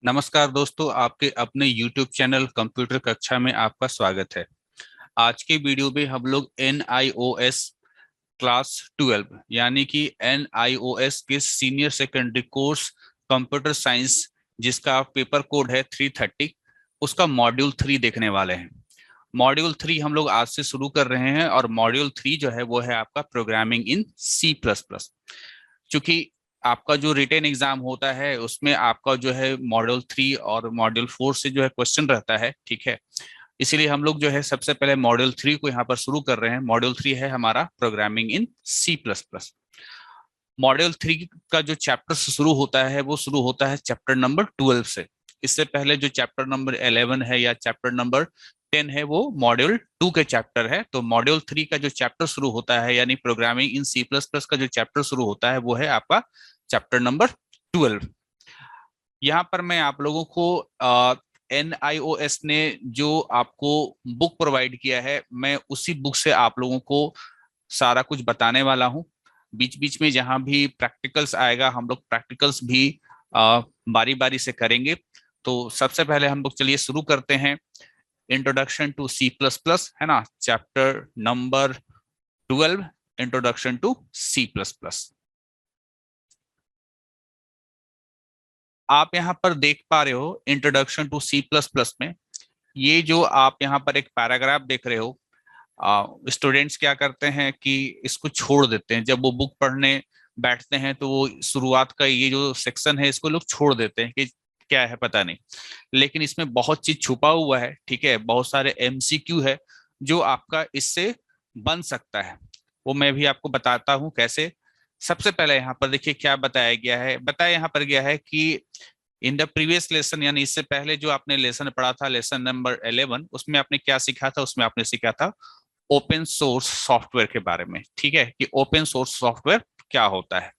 नमस्कार दोस्तों, आपके अपने YouTube चैनल कंप्यूटर कक्षा में आपका स्वागत है। आज के वीडियो में हम लोग NIOS क्लास 12 यानी कि NIOS के senior secondary course computer science, जिसका पेपर कोड है 330, उसका मॉड्यूल 3 देखने वाले हैं। मॉड्यूल 3 हम लोग आज से शुरू कर रहे हैं और मॉड्यूल 3 जो है वो है आपका प्रोग्रामिंग इन C++। चूंकि आपका जो रिटेन एग्जाम होता है उसमें आपका जो है मॉड्यूल 3 और मॉड्यूल 4 से जो है क्वेश्चन रहता है, ठीक है। इसीलिए हम लोग जो है सबसे पहले मॉड्यूल 3 को यहाँ पर शुरू कर रहे हैं। मॉड्यूल 3 है हमारा प्रोग्रामिंग इन C++। मॉड्यूल 3 का जो चैप्टर शुरू होता है वो शुरू होता है चैप्टर नंबर 12 से। इससे पहले जो चैप्टर नंबर 11 है या चैप्टर नंबर 10 है वो मॉड्यूल 2 के चैप्टर है। तो मॉड्यूल 3 का जो चैप्टर शुरू होता है यानी प्रोग्रामिंग इन C++ का जो चैप्टर शुरू होता है वो है आपका चैप्टर नंबर 12। यहाँ पर मैं आप लोगों को NIOS ने जो आपको बुक प्रोवाइड किया है, मैं उसी बुक से आप लोगों को सारा कुछ बताने वाला हूँ। बीच बीच में जहां भी प्रैक्टिकल्स आएगा हम लोग प्रैक्टिकल्स भी बारी बारी से करेंगे। तो सबसे पहले हम लोग चलिए शुरू करते हैं। इंट्रोडक्शन टू C++, है ना, chapter number 12, introduction to C++। आप यहाँ पर देख पा रहे हो इंट्रोडक्शन टू C++ में ये जो आप यहाँ पर एक पैराग्राफ देख रहे हो। स्टूडेंट्स क्या करते हैं कि इसको छोड़ देते हैं। जब वो बुक पढ़ने बैठते हैं तो वो शुरुआत का ये जो सेक्शन है इसको लोग छोड़ देते हैं कि क्या है पता नहीं। लेकिन इसमें बहुत चीज छुपा हुआ है, ठीक है। बहुत सारे MCQ है जो आपका इससे बन सकता है। वो मैं भी आपको बताता हूँ कैसे। सबसे पहले यहाँ पर देखिए क्या बताया गया है। बताया यहाँ पर गया है कि इन द प्रीवियस लेसन, यानी इससे पहले जो आपने लेसन पढ़ा था लेसन नंबर 11, उसमें आपने क्या सीखा था। उसमें आपने सीखा था ओपन सोर्स सॉफ्टवेयर के बारे में, ठीक है, कि ओपन सोर्स सॉफ्टवेयर क्या होता है।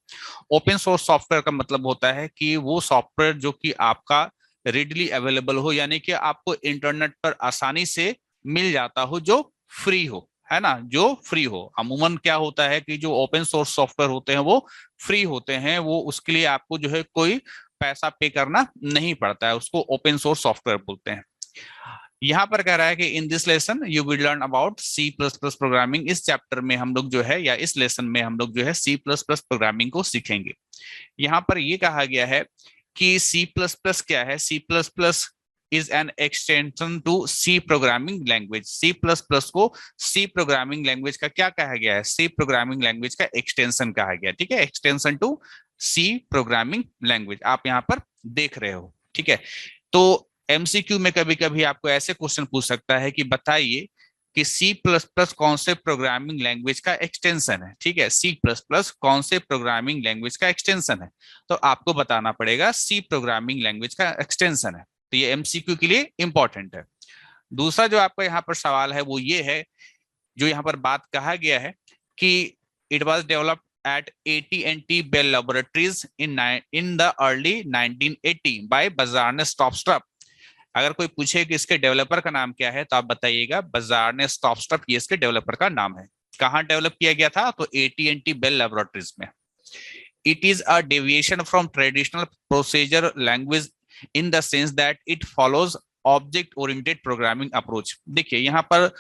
ओपन सोर्स सॉफ्टवेयर का मतलब होता है कि वो सॉफ्टवेयर जो कि आपका रेडली अवेलेबल हो, यानी कि आपको इंटरनेट पर आसानी से मिल जाता हो, जो फ्री हो, है ना, जो फ्री हो। अमूमन क्या होता है कि जो ओपन सोर्स सॉफ्टवेयर होते हैं वो फ्री होते हैं, वो उसके लिए आपको जो है कोई पैसा पे करना नहीं पड़ता है, उसको ओपन सोर्स सॉफ्टवेयर बोलते हैं। यहाँ पर कह रहा है कि in this lesson you will learn about C++ programming. इस चैप्टर में हम लोग जो है या इस लेसन में हम लोग जो है C++ प्रोग्रामिंग को सीखेंगे। यहाँ पर ये कहा गया है कि C++ क्या है। C++ is an extension to C programming language. C++ को C प्रोग्रामिंग लैंग्वेज का क्या कहा गया है, C प्रोग्रामिंग लैंग्वेज का एक्सटेंशन कहा गया, ठीक है, extension to C programming language आप यहाँ पर देख रहे हो, ठीक है। तो MCQ में कभी कभी आपको ऐसे क्वेश्चन पूछ सकता है कि बताइए कि C++ कौन से प्रोग्रामिंग लैंग्वेज का एक्सटेंशन है, ठीक है। C++ कौन से प्रोग्रामिंग लैंग्वेज का एक्सटेंशन है, तो आपको बताना पड़ेगा C प्रोग्रामिंग लैंग्वेज का एक्सटेंशन है। तो ये MCQ के लिए इंपॉर्टेंट है। दूसरा जो आपका यहाँ पर सवाल है वो ये है, जो यहाँ पर बात कहा गया है कि it was developed at AT&T Bell Laboratories in the early 1980 by Bazarne Stopstrap। अगर कोई पूछे कि इसके डेवलपर का नाम क्या है तो आप बताइएगा बाजार स्टॉपस्टॉप, ये इसके डेवलपर का नाम है। कहाँ डेवलप किया गया था, तो AT&T बेल लेबोरेटरीज में। It is a deviation from traditional procedure language in the sense that it follows object oriented programming approach. देखिए यहाँ पर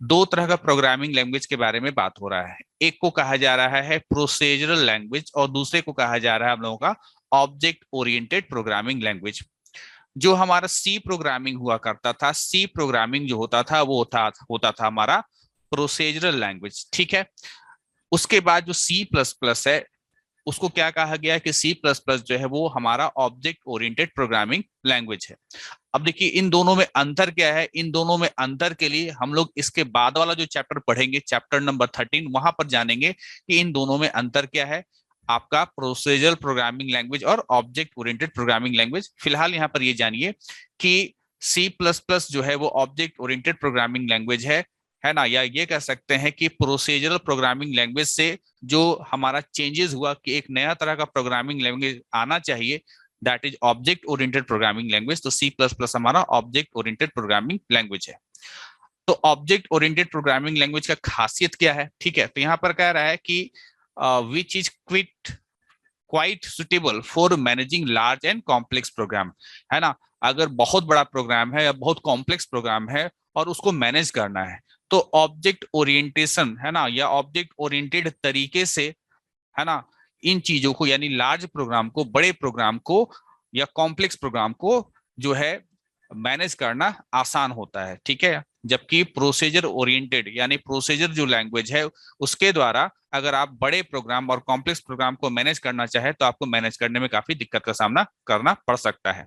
दो तरह का प्रोग्रामिंग लैंग्वेज के बारे में बात हो रहा है। एक को कहा जा रहा है प्रोसीजरल लैंग्वेज और दूसरे को कहा जा रहा है हम लोगों का ऑब्जेक्ट ओरिएंटेड प्रोग्रामिंग लैंग्वेज। जो हमारा C प्रोग्रामिंग हुआ करता था, C प्रोग्रामिंग जो होता था वो होता था हमारा प्रोसीजरल लैंग्वेज, ठीक है। उसके बाद जो C++ है उसको क्या कहा गया है कि C++ जो है वो हमारा ऑब्जेक्ट ओरिएंटेड प्रोग्रामिंग लैंग्वेज है। अब देखिए इन दोनों में अंतर क्या है। इन दोनों में अंतर के लिए हम लोग इसके बाद वाला जो चैप्टर पढ़ेंगे, चैप्टर नंबर 13, वहां पर जानेंगे कि इन दोनों में अंतर क्या है, आपका प्रोसीजरल प्रोग्रामिंग लैंग्वेज और ऑब्जेक्ट ओरिएंटेड प्रोग्रामिंग लैंग्वेज। फिलहाल यहाँ पर ये जानिए कि C++ जो है वो ऑब्जेक्ट ओरिएंटेड प्रोग्रामिंग लैंग्वेज है ना, या ये कह सकते हैं कि प्रोसीजरल प्रोग्रामिंग लैंग्वेज से जो हमारा चेंजेस हुआ कि एक नया तरह का प्रोग्रामिंग लैंग्वेज आना चाहिए, that is object oriented programming language. तो C++ हमारा ऑब्जेक्ट ओरिएंटेड प्रोग्रामिंग लैंग्वेज है। तो ऑब्जेक्ट ओरिएंटेड प्रोग्रामिंग लैंग्वेज का खासियत क्या है, ठीक है। तो यहाँ पर कह रहा है कि which is quick quite suitable for managing large and complex program, है ना। अगर बहुत बड़ा प्रोग्राम है या बहुत कॉम्प्लेक्स प्रोग्राम है और उसको मैनेज करना है, तो ऑब्जेक्ट ओरिएंटेशन, है ना, या ऑब्जेक्ट ओरिएंटेड तरीके से, है ना, इन चीजों को यानी लार्ज प्रोग्राम को, बड़े प्रोग्राम को या कॉम्प्लेक्स प्रोग्राम को जो है मैनेज करना आसान होता है, ठीक है। जबकि प्रोसीजर ओरिएंटेड यानी प्रोसीजर जो लैंग्वेज है, उसके द्वारा अगर आप बड़े प्रोग्राम और कॉम्प्लेक्स प्रोग्राम को मैनेज करना चाहे तो आपको मैनेज करने में काफी दिक्कत का सामना करना पड़ सकता है।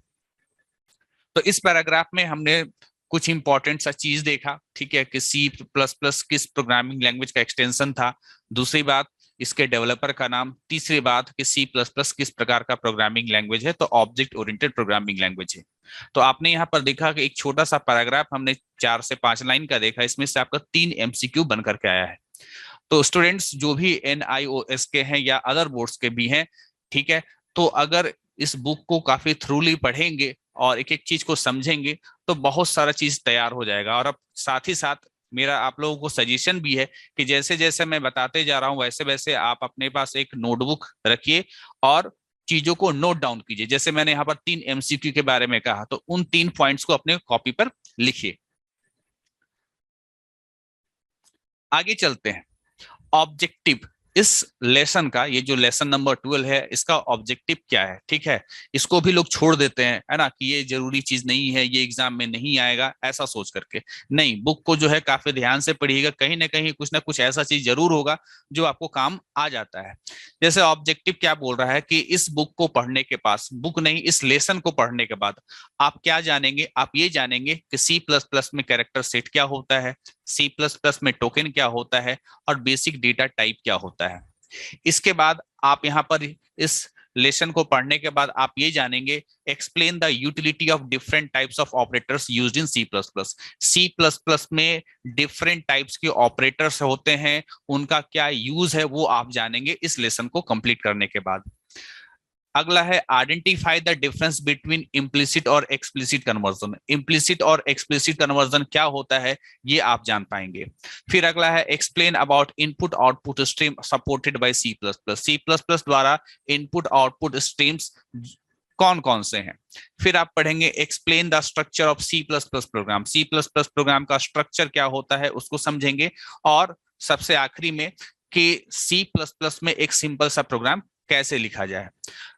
तो इस पैराग्राफ में हमने कुछ इंपॉर्टेंट सा चीज देखा, ठीक है, कि सी प्लस प्लस किस प्रोग्रामिंग लैंग्वेज का एक्सटेंशन था। दूसरी बात, इसके डेवलपर का नाम। तीसरी बात कि सी प्लस प्लस किस प्रकार का प्रोग्रामिंग लैंग्वेज है, तो ऑब्जेक्ट ओरिएंटेड प्रोग्रामिंग लैंग्वेज है। तो आपने यहाँ पर देखा कि एक छोटा सा पैराग्राफ हमने 4 से 5 लाइन का देखा, इसमें से आपका 3 MCQ बन करके आया है। तो स्टूडेंट्स जो भी NIOS के हैं या अदर बोर्ड्स के भी हैं, ठीक है, तो अगर इस बुक को काफी थ्रूली पढ़ेंगे और एक एक चीज को समझेंगे तो बहुत सारा चीज तैयार हो जाएगा। और अब साथ ही साथ मेरा आप लोगों को सजेशन भी है कि जैसे जैसे मैं बताते जा रहा हूँ वैसे वैसे आप अपने पास एक नोटबुक रखिए और चीजों को नोट डाउन कीजिए। जैसे मैंने यहाँ पर 3 MCQ के बारे में कहा, तो उन 3 पॉइंट्स को अपने कॉपी पर लिखिए। आगे चलते हैं। ऑब्जेक्टिव, इस लेसन का, ये जो लेसन नंबर 12 है, इसका ऑब्जेक्टिव क्या है, ठीक है। इसको भी लोग छोड़ देते हैं, है ना, कि ये जरूरी चीज नहीं है, ये एग्जाम में नहीं आएगा, ऐसा सोच करके। नहीं, बुक को जो है काफी ध्यान से पढ़िएगा, कहीं ना कहीं कुछ ना कुछ ऐसा चीज जरूर होगा जो आपको काम आ जाता है। जैसे ऑब्जेक्टिव क्या बोल रहा है कि इस बुक को पढ़ने के पास, बुक नहीं, इस लेसन को पढ़ने के बाद आप क्या जानेंगे, आप ये जानेंगे कि सी प्लस प्लस में कैरेक्टर सेट क्या होता है, सी प्लस प्लस में टोकन क्या होता है, और बेसिक डेटा टाइप क्या होता है। इसके बाद आप यहाँ पर इस लेसन को पढ़ने के बाद आप ये जानेंगे, explain the utility of different types of operators used in C plus plus. C plus plus में डिफरेंट टाइप्स के ऑपरेटर्स होते हैं, उनका क्या यूज है वो आप जानेंगे इस लेसन को कंप्लीट करने के बाद। अगला है identify the difference between implicit और एक्सप्लिसिट कन्वर्जन। इम्प्लिसिट और एक्सप्लिसिट कन्वर्जन क्या होता है ये आप जान पाएंगे। फिर अगला है explain about input output stream supported by C plus plus. C plus plus द्वारा इनपुट आउटपुट स्ट्रीम्स कौन कौन से हैं। फिर आप पढ़ेंगे explain the structure of C plus plus program. C plus plus program का स्ट्रक्चर क्या होता है उसको समझेंगे। और सबसे आखिरी में कि सी प्लस प्लस में एक सिंपल सा प्रोग्राम कैसे लिखा जाए।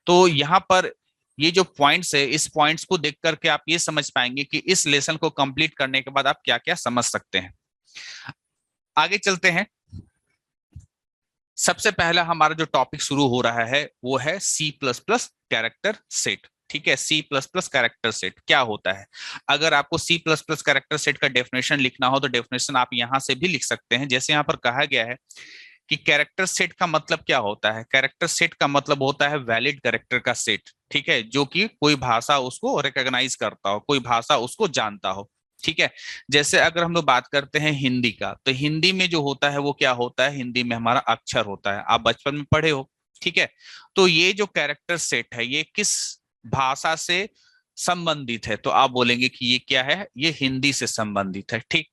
तो यहाँ पर ये जो पॉइंट्स है, इस पॉइंट्स को देख करके आप ये समझ पाएंगे कि इस लेसन को कंप्लीट करने के बाद आप क्या क्या समझ सकते हैं। आगे चलते हैं। सबसे पहला हमारा जो टॉपिक शुरू हो रहा है वो है C plus plus character set, ठीक है। C plus plus character set क्या होता है। अगर आपको C plus plus character set का डेफिनेशन लिखना हो तो डेफिनेशन आप यहां से भी लिख सकते हैं। जैसे यहाँ पर कहा गया है कि कैरेक्टर सेट का मतलब क्या होता है। कैरेक्टर सेट का मतलब होता है वैलिड कैरेक्टर का सेट, ठीक है, जो कि कोई भाषा उसको रिकॉग्नाइज करता हो, कोई भाषा उसको जानता हो, ठीक है। जैसे अगर हम लोग बात करते हैं हिंदी का, तो हिंदी में जो होता है वो क्या होता है, हिंदी में हमारा अक्षर होता है, आप बचपन में पढ़े हो, ठीक है। तो ये जो कैरेक्टर सेट है ये किस भाषा से संबंधित है, तो आप बोलेंगे कि ये क्या है, ये हिंदी से संबंधित है, ठीक।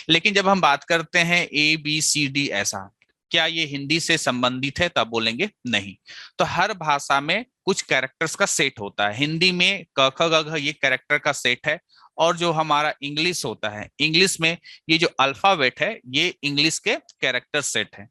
लेकिन जब हम बात करते हैं ABCD ऐसा, क्या ये हिंदी से संबंधित है, तब बोलेंगे नहीं। तो हर भाषा में कुछ कैरेक्टर्स का सेट होता है। हिंदी में क ख ग घ ये कैरेक्टर का सेट है। और जो हमारा इंग्लिश होता है, इंग्लिश में ये जो अल्फाबेट है ये इंग्लिश के कैरेक्टर सेट है,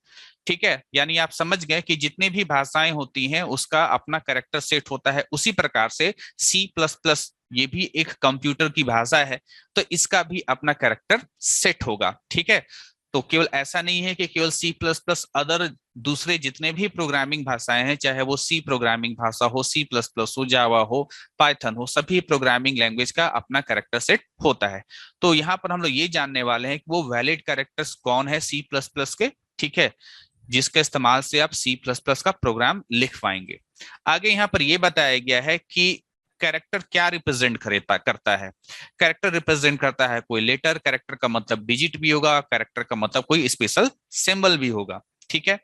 ठीक है। यानी आप समझ गए कि जितनी भी भाषाएं होती हैं उसका अपना कैरेक्टर सेट होता है। उसी प्रकार से सी प्लस प्लस ये भी एक कंप्यूटर की भाषा है, तो इसका भी अपना कैरेक्टर सेट होगा, ठीक है। तो केवल ऐसा नहीं है कि केवल सी प्लस प्लस, अदर दूसरे जितने भी प्रोग्रामिंग भाषाएं हैं, चाहे वो सी प्रोग्रामिंग भाषा हो, सी प्लस प्लस हो, जावा हो, पाइथन हो, सभी प्रोग्रामिंग लैंग्वेज का अपना कैरेक्टर सेट होता है। तो यहाँ पर हम लोग ये जानने वाले हैं कि वो वैलिड कैरेक्टर्स कौन है सी प्लस प्लस के, ठीक है, जिसके इस्तेमाल से आप सी प्लस प्लस का प्रोग्राम लिख पाएंगे। आगे यहाँ पर यह बताया गया है कि कैरेक्टर क्या रिप्रेजेंट करता है। कैरेक्टर रिप्रेजेंट करता है कोई लेटर, कैरेक्टर का मतलब डिजिट भी होगा, कैरेक्टर का मतलब कोई स्पेशल सिंबल भी होगा, ठीक है।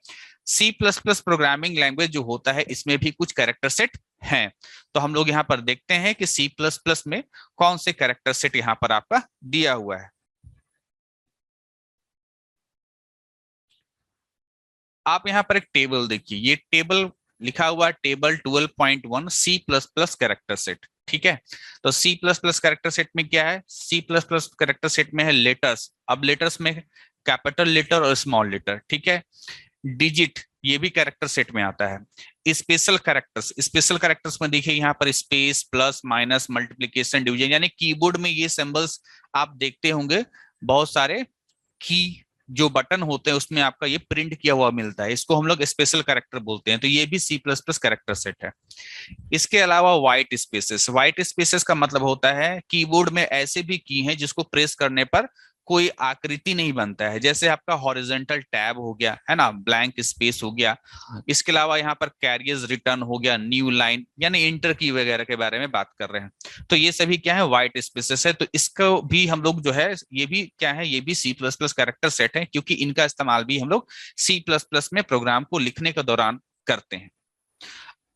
C plus plus programming language जो होता है इसमें भी कुछ कैरेक्टर सेट हैं। तो हम लोग यहाँ पर देखते हैं कि सी प्लस प्लस में कौन से कैरेक्टर सेट यहाँ पर आपका दिया हुआ है। आप यहाँ पर एक टेबल देखिए, ये टेबल लिखा हुआ table 12.1 C plus plus character set. ठीक है, तो C plus plus character set में क्या है, C plus plus character set में है लेटर्स। अब लेटर्स में कैपिटल लेटर और स्मॉल लेटर। ठीक है, डिजिट ये भी कैरेक्टर सेट में आता है। स्पेशल कैरेक्टर्स, स्पेशल कैरेक्टर्स में देखिए यहाँ पर space, plus, minus, multiplication, division, यानी कीबोर्ड में ये सिंबल्स आप देखते होंगे बहुत सारे। की जो बटन होते हैं उसमें आपका ये प्रिंट किया हुआ मिलता है, इसको हम लोग स्पेशल कैरेक्टर बोलते हैं। तो ये भी C plus plus character set है। इसके अलावा व्हाइट स्पेसेस, व्हाइट स्पेसेस का मतलब होता है कीबोर्ड में ऐसे भी की हैं जिसको प्रेस करने पर कोई आकृति नहीं बनता है, जैसे आपका हॉरिजॉन्टल टैब हो गया है ना, ब्लैंक स्पेस हो गया। इसके अलावा यहाँ पर कैरियर्स रिटर्न हो गया, न्यू लाइन, यानी इंटर की वगैरह के बारे में बात कर रहे हैं। तो ये सभी क्या है, व्हाइट स्पेसेस है। तो इसको भी हम लोग जो है, ये भी क्या है, ये भी C plus plus character set है, क्योंकि इनका इस्तेमाल भी हम लोग सी प्लस प्लस में प्रोग्राम को लिखने के दौरान करते हैं।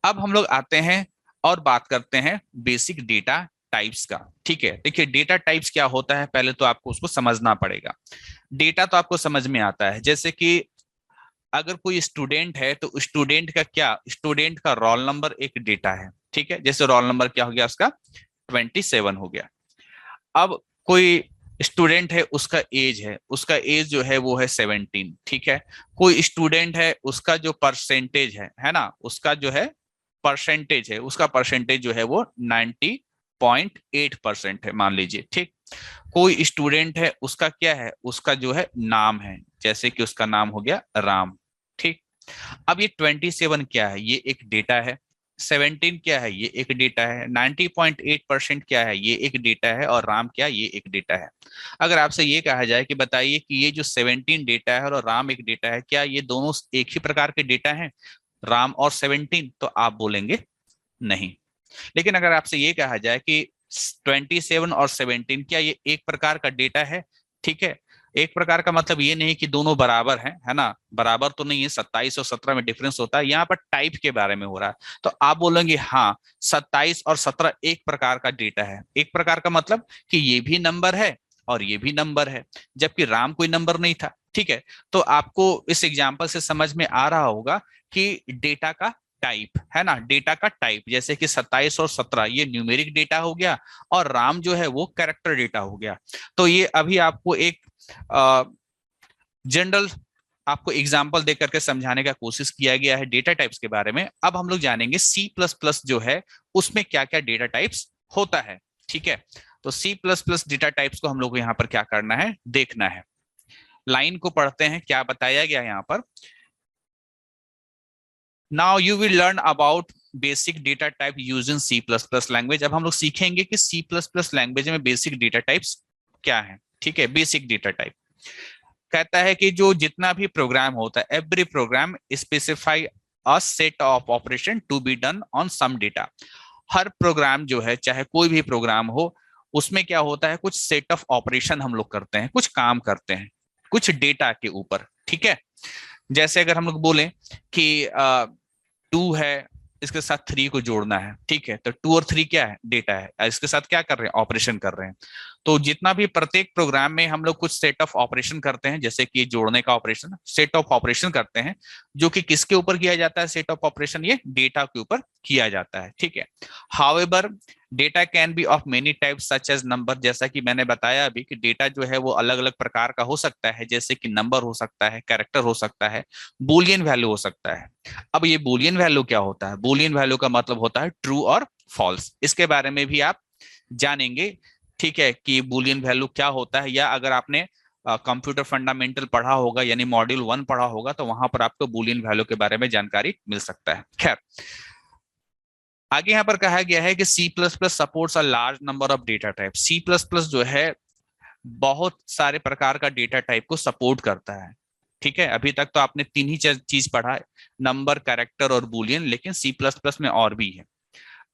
अब हम लोग आते हैं और बात करते हैं बेसिक डेटा टाइप्स का। ठीक है, देखिए डेटा टाइप्स क्या होता है, पहले तो आपको उसको समझना पड़ेगा। डेटा तो आपको समझ में आता है, जैसे कि अगर कोई स्टूडेंट है तो स्टूडेंट का क्या, स्टूडेंट का रोल नंबर एक डेटा है। ठीक है, जैसे रोल नंबर क्या हो गया उसका 27 हो गया। अब कोई स्टूडेंट है, उसका एज है, उसका एज जो है वो है 17। ठीक है, कोई स्टूडेंट है, उसका जो परसेंटेज है ना, उसका जो है परसेंटेज है, उसका परसेंटेज जो है वो 90.8% है मान लीजिए। ठीक, कोई स्टूडेंट है, उसका क्या है, उसका जो है नाम है, जैसे कि उसका नाम हो गया राम। ठीक, अब ये 27 क्या है, ये एक डेटा है। 17 क्या है, ये एक डेटा है। 90.8% क्या है, ये एक डेटा है। और राम क्या, ये एक डेटा है। अगर आपसे ये कहा जाए कि बताइए कि ये जो 17 डेटा है और राम एक डेटा है, क्या ये दोनों एक ही प्रकार के डेटा हैं, राम और 17? तो आप बोलेंगे नहीं। लेकिन अगर आपसे ये कहा जाए कि 27 और 17 क्या ये एक प्रकार का डेटा है? ठीक है, एक प्रकार का मतलब ये नहीं कि दोनों बराबर हैं, है ना, बराबर तो नहीं है, 27 और 17 में डिफरेंस होता है। यहाँ पर टाइप के बारे में हो रहा है, तो आप बोलेंगे हाँ 27 और 17 एक प्रकार का डेटा है। एक प्रकार का मतलब कि ये भी नंबर है और ये भी नंबर है, जबकि राम कोई नंबर नहीं था। ठीक है, तो आपको इस एग्जाम्पल से समझ में आ रहा होगा कि डेटा का टाइप है ना, डेटा का टाइप, जैसे कि 27 और 17 ये न्यूमेरिक डेटा हो गया और राम जो है वो कैरेक्टर डेटा हो गया। तो ये अभी आपको एक जनरल आपको एग्जाम्पल दे करके समझाने का कोशिश किया गया है डेटा टाइप्स के बारे में। अब हम लोग जानेंगे सी प्लस प्लस जो है उसमें क्या क्या डेटा टाइप्स होता है। ठीक है, तो C plus plus data types को हम लोग को यहाँ पर क्या करना है, देखना है। लाइन को पढ़ते हैं, क्या बताया गया यहाँ पर। Now you will learn about basic data type using C plus plus language. अब हम लोग सीखेंगे कि सी प्लस प्लस लैंग्वेज में बेसिक डेटा टाइप्स क्या है। ठीक है, बेसिक डेटा टाइप कहता है कि जो जितना भी प्रोग्राम होता है, every program specify a set of operation to be done on some data. हर प्रोग्राम जो है, चाहे कोई भी प्रोग्राम हो, उसमें क्या होता है, कुछ सेट ऑफ ऑपरेशन हम लोग करते हैं, कुछ काम करते हैं कुछ डेटा के ऊपर। ठीक है, जैसे अगर हम लोग बोलें कि 2 है, इसके साथ 3 को जोड़ना है। ठीक है, तो 2 और 3 क्या है, डेटा है, इसके साथ क्या कर रहे हैं, ऑपरेशन कर रहे हैं। तो जितना भी प्रत्येक प्रोग्राम में हम लोग कुछ सेट ऑफ ऑपरेशन करते हैं, जैसे कि जोड़ने का ऑपरेशन, सेट ऑफ ऑपरेशन करते हैं, जो कि किसके ऊपर किया जाता है, सेट ऑफ ऑपरेशन ये डेटा के ऊपर किया जाता है। ठीक है, however data can be of many types such as number. जैसा कि मैंने बताया अभी कि डेटा जो है वो अलग अलग प्रकार का हो सकता है, जैसे कि नंबर हो सकता है, कैरेक्टर हो सकता है, बुलियन वैल्यू हो सकता है। अब ये बुलियन वैल्यू क्या होता है, बुलियन वैल्यू का मतलब होता है ट्रू और फॉल्स। इसके बारे में भी आप जानेंगे। ठीक है, कि बुलियन वैल्यू क्या होता है, या अगर आपने कंप्यूटर फंडामेंटल पढ़ा होगा यानी मॉड्यूल 1 पढ़ा होगा तो वहां पर आपको बुलियन वैल्यू के बारे में जानकारी मिल सकता है। खैर, आगे यहाँ पर कहा गया है कि C plus plus supports a large number of data type. C plus plus जो है बहुत सारे प्रकार का डेटा टाइप को सपोर्ट करता है। ठीक है, अभी तक तो आपने 3 ही चीज पढ़ा है, नंबर, कैरेक्टर और बुलियन, लेकिन सी प्लस प्लस में और भी है।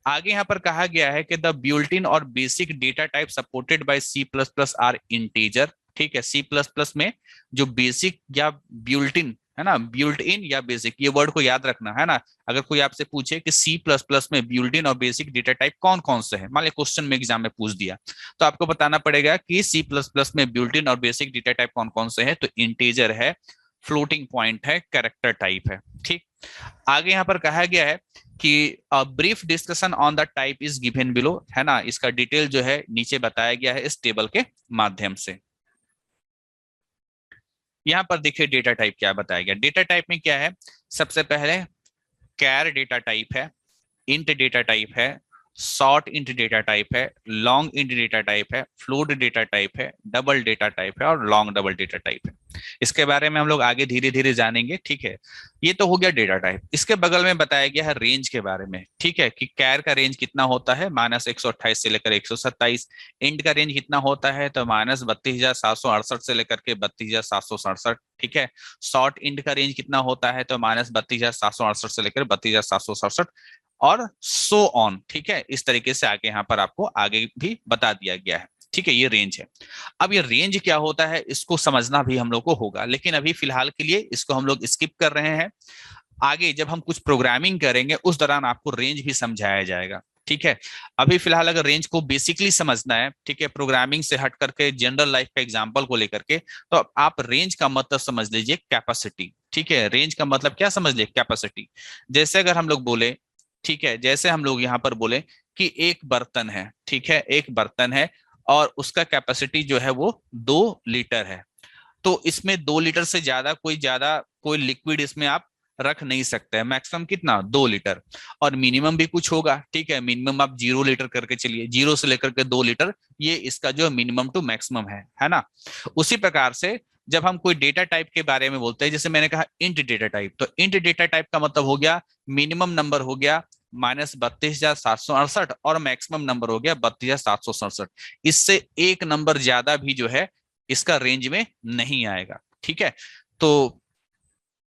आगे यहाँ पर कहा गया है कि द ब्यूल्टिन और basic data type supported by C plus plus are integer. ठीक है, सी प्लस प्लस में जो बेसिक या ब्यूल्टिन है ना, ब्यूल्ट इन या बेसिक, ये वर्ड को याद रखना है ना। अगर कोई आपसे पूछे कि सी प्लस प्लस में ब्यूल्ट इन और बेसिक डेटा टाइप कौन कौन से है, मान ली क्वेश्चन में एग्जाम में पूछ दिया, तो आपको बताना पड़ेगा कि सी प्लस प्लस में ब्यूल्ट इन और बेसिक डेटा टाइप कौन कौन से है। तो इंटीजर है, फ्लोटिंग पॉइंट है, कैरेक्टर टाइप है। ठीक, आगे यहाँ पर कहा गया है कि brief discussion on the type is given below, है ना, इसका डिटेल जो है नीचे बताया गया है इस टेबल के माध्यम से। यहाँ पर देखिए डेटा टाइप क्या बताया गया। डेटा टाइप में क्या है, सबसे पहले कैर डेटा टाइप है, इंट डेटा टाइप है, शॉर्ट इंट डेटा टाइप है, लॉन्ग इंट डेटा टाइप है, फ्लोट डेटा टाइप है, डबल डेटा टाइप है और लॉन्ग डबल डेटा टाइप है। इसके बारे में हम लोग आगे धीरे धीरे जानेंगे। ठीक है, ये तो हो गया डेटा टाइप। इसके बगल में बताया गया है रेंज के बारे में। ठीक है, कि कैर का रेंज कितना होता है, -128 से लेकर 127। इंट का रेंज कितना होता है, तो -32,768 से लेकर के 32,767। ठीक है, शॉर्ट इंट का रेंज कितना होता है, तो -32,768 से लेकर 32,767 और सो ऑन। ठीक है, इस तरीके से आगे यहाँ पर आपको आगे भी बता दिया गया है। ठीक है, ये रेंज है। अब ये रेंज क्या होता है इसको समझना भी हम लोग को होगा, लेकिन अभी फिलहाल के लिए इसको हम लोग स्किप कर रहे हैं। आगे जब हम कुछ प्रोग्रामिंग करेंगे उस दौरान आपको रेंज भी समझाया जाएगा। ठीक है, अभी फिलहाल अगर रेंज को बेसिकली समझना है, ठीक है, प्रोग्रामिंग से हट करके जनरल लाइफ का एग्जांपल को लेकर के, तो आप रेंज का मतलब समझ लीजिए कैपेसिटी। ठीक है, रेंज का मतलब क्या समझ लीजिए, कैपेसिटी। जैसे अगर हम लोग बोले, ठीक है, जैसे हम लोग यहाँ पर बोले कि एक बर्तन है, ठीक है, एक बर्तन है और उसका कैपेसिटी जो है वो 2 लीटर है। तो इसमें 2 लीटर से ज्यादा कोई लिक्विड इसमें आप रख नहीं सकते हैं। मैक्सिमम कितना, 2 लीटर। और मिनिमम भी कुछ होगा। ठीक है, मिनिमम आप 0 लीटर करके चलिए, 0 से लेकर के 2 लीटर, ये इसका जो मिनिमम टू मैक्सिमम है ना। उसी प्रकार से जब हम कोई डेटा टाइप के बारे में बोलते हैं, जैसे मैंने कहा इंट डेटा टाइप, तो इंट डेटा टाइप का मतलब हो गया मिनिमम नंबर हो गया -32,768 और मैक्सिमम नंबर हो गया 32,767। इससे एक नंबर ज्यादा भी जो है इसका रेंज में नहीं आएगा। ठीक है, तो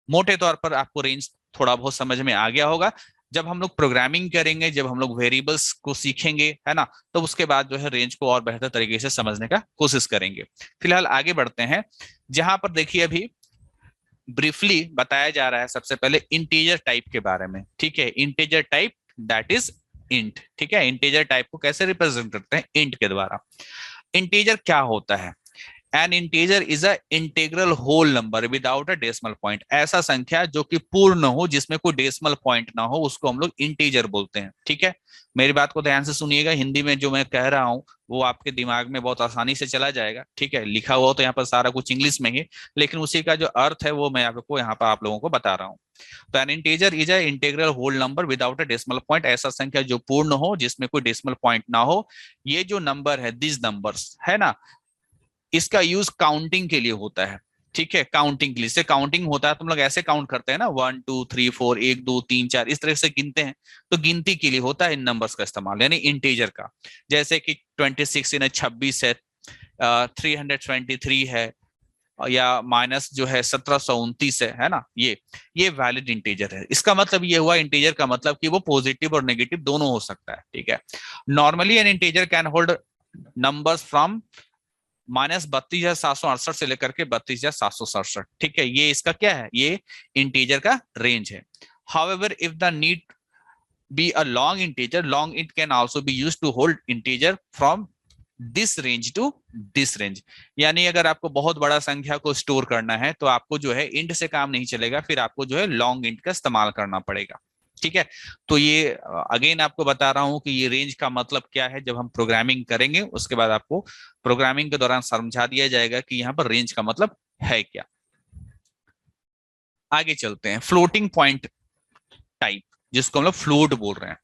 मोटे तौर पर आपको रेंज थोड़ा बहुत समझ में आ गया होगा। जब हम लोग प्रोग्रामिंग करेंगे, जब हम लोग वेरिएबल्स को सीखेंगे, है ना, तो उसके बाद जो है रेंज को और बेहतर तरीके से समझने का कोशिश करेंगे। फिलहाल आगे बढ़ते हैं, जहां पर देखिए अभी ब्रीफली बताया जा रहा है सबसे पहले इंटीजर टाइप के बारे में। ठीक है, integer type that is int. ठीक है, इंटीजर टाइप को कैसे रिप्रेजेंट करते हैं, इंट के द्वारा। इंटीजर क्या होता है, an integer is a integral whole number without a decimal point. ऐसा संख्या जो कि पूर्ण हो, जिसमें कोई डेसिमल पॉइंट ना हो, उसको हम लोग इंटीजर बोलते हैं। ठीक है, मेरी बात को ध्यान से सुनिएगा, हिंदी में जो मैं कह रहा हूं वो आपके दिमाग में बहुत आसानी से चला जाएगा। ठीक है, लिखा हुआ तो यहाँ पर सारा कुछ इंग्लिश में ही, लेकिन उसी का जो अर्थ है वो मैं आपको यहाँ पर आप लोगों को बता रहा हूँ। तो an integer is a integral whole number without a decimal point, ऐसा संख्या जो पूर्ण हो, जिसमें कोई डेसिमल पॉइंट ना हो। ये जो नंबर है, दिस नंबर्स है ना, इसका यूज काउंटिंग के लिए होता है। ठीक है, काउंटिंग के लिए, से काउंटिंग होता है, तुम लोग ऐसे काउंट करते हैं ना, 1 2 3 4, 1 2 3 4, इस तरह से गिनते हैं। तो गिनती के लिए होता है इन नंबर्स का इस्तेमाल, यानी इंटीजर का। जैसे कि 26 यानी 26 है, 323 है, या माइनस जो है 1729 है ना, ये वैलिड इंटीजर है। इसका मतलब ये हुआ इंटीजर का मतलब कि वो पॉजिटिव और नेगेटिव दोनों हो सकता है। ठीक है, normally N integer can hold numbers from -32,768 से लेकर के 32,767। ठीक है, ये इसका क्या है, ये इंटीजर का रेंज है। However if the need be a long integer, long it can also be used to hold integer from this range to this range. यानी अगर आपको बहुत बड़ा संख्या को स्टोर करना है तो आपको जो है इंट से काम नहीं चलेगा, फिर आपको जो है लॉन्ग इंट का इस्तेमाल करना पड़ेगा। ठीक है, तो ये अगेन आपको बता रहा हूं कि ये रेंज का मतलब क्या है। जब हम प्रोग्रामिंग करेंगे उसके बाद आपको प्रोग्रामिंग के दौरान समझा दिया जाएगा कि यहाँ पर रेंज का मतलब है क्या। आगे चलते हैं, फ्लोटिंग पॉइंट टाइप, जिसको हम लोग फ्लोट बोल रहे हैं।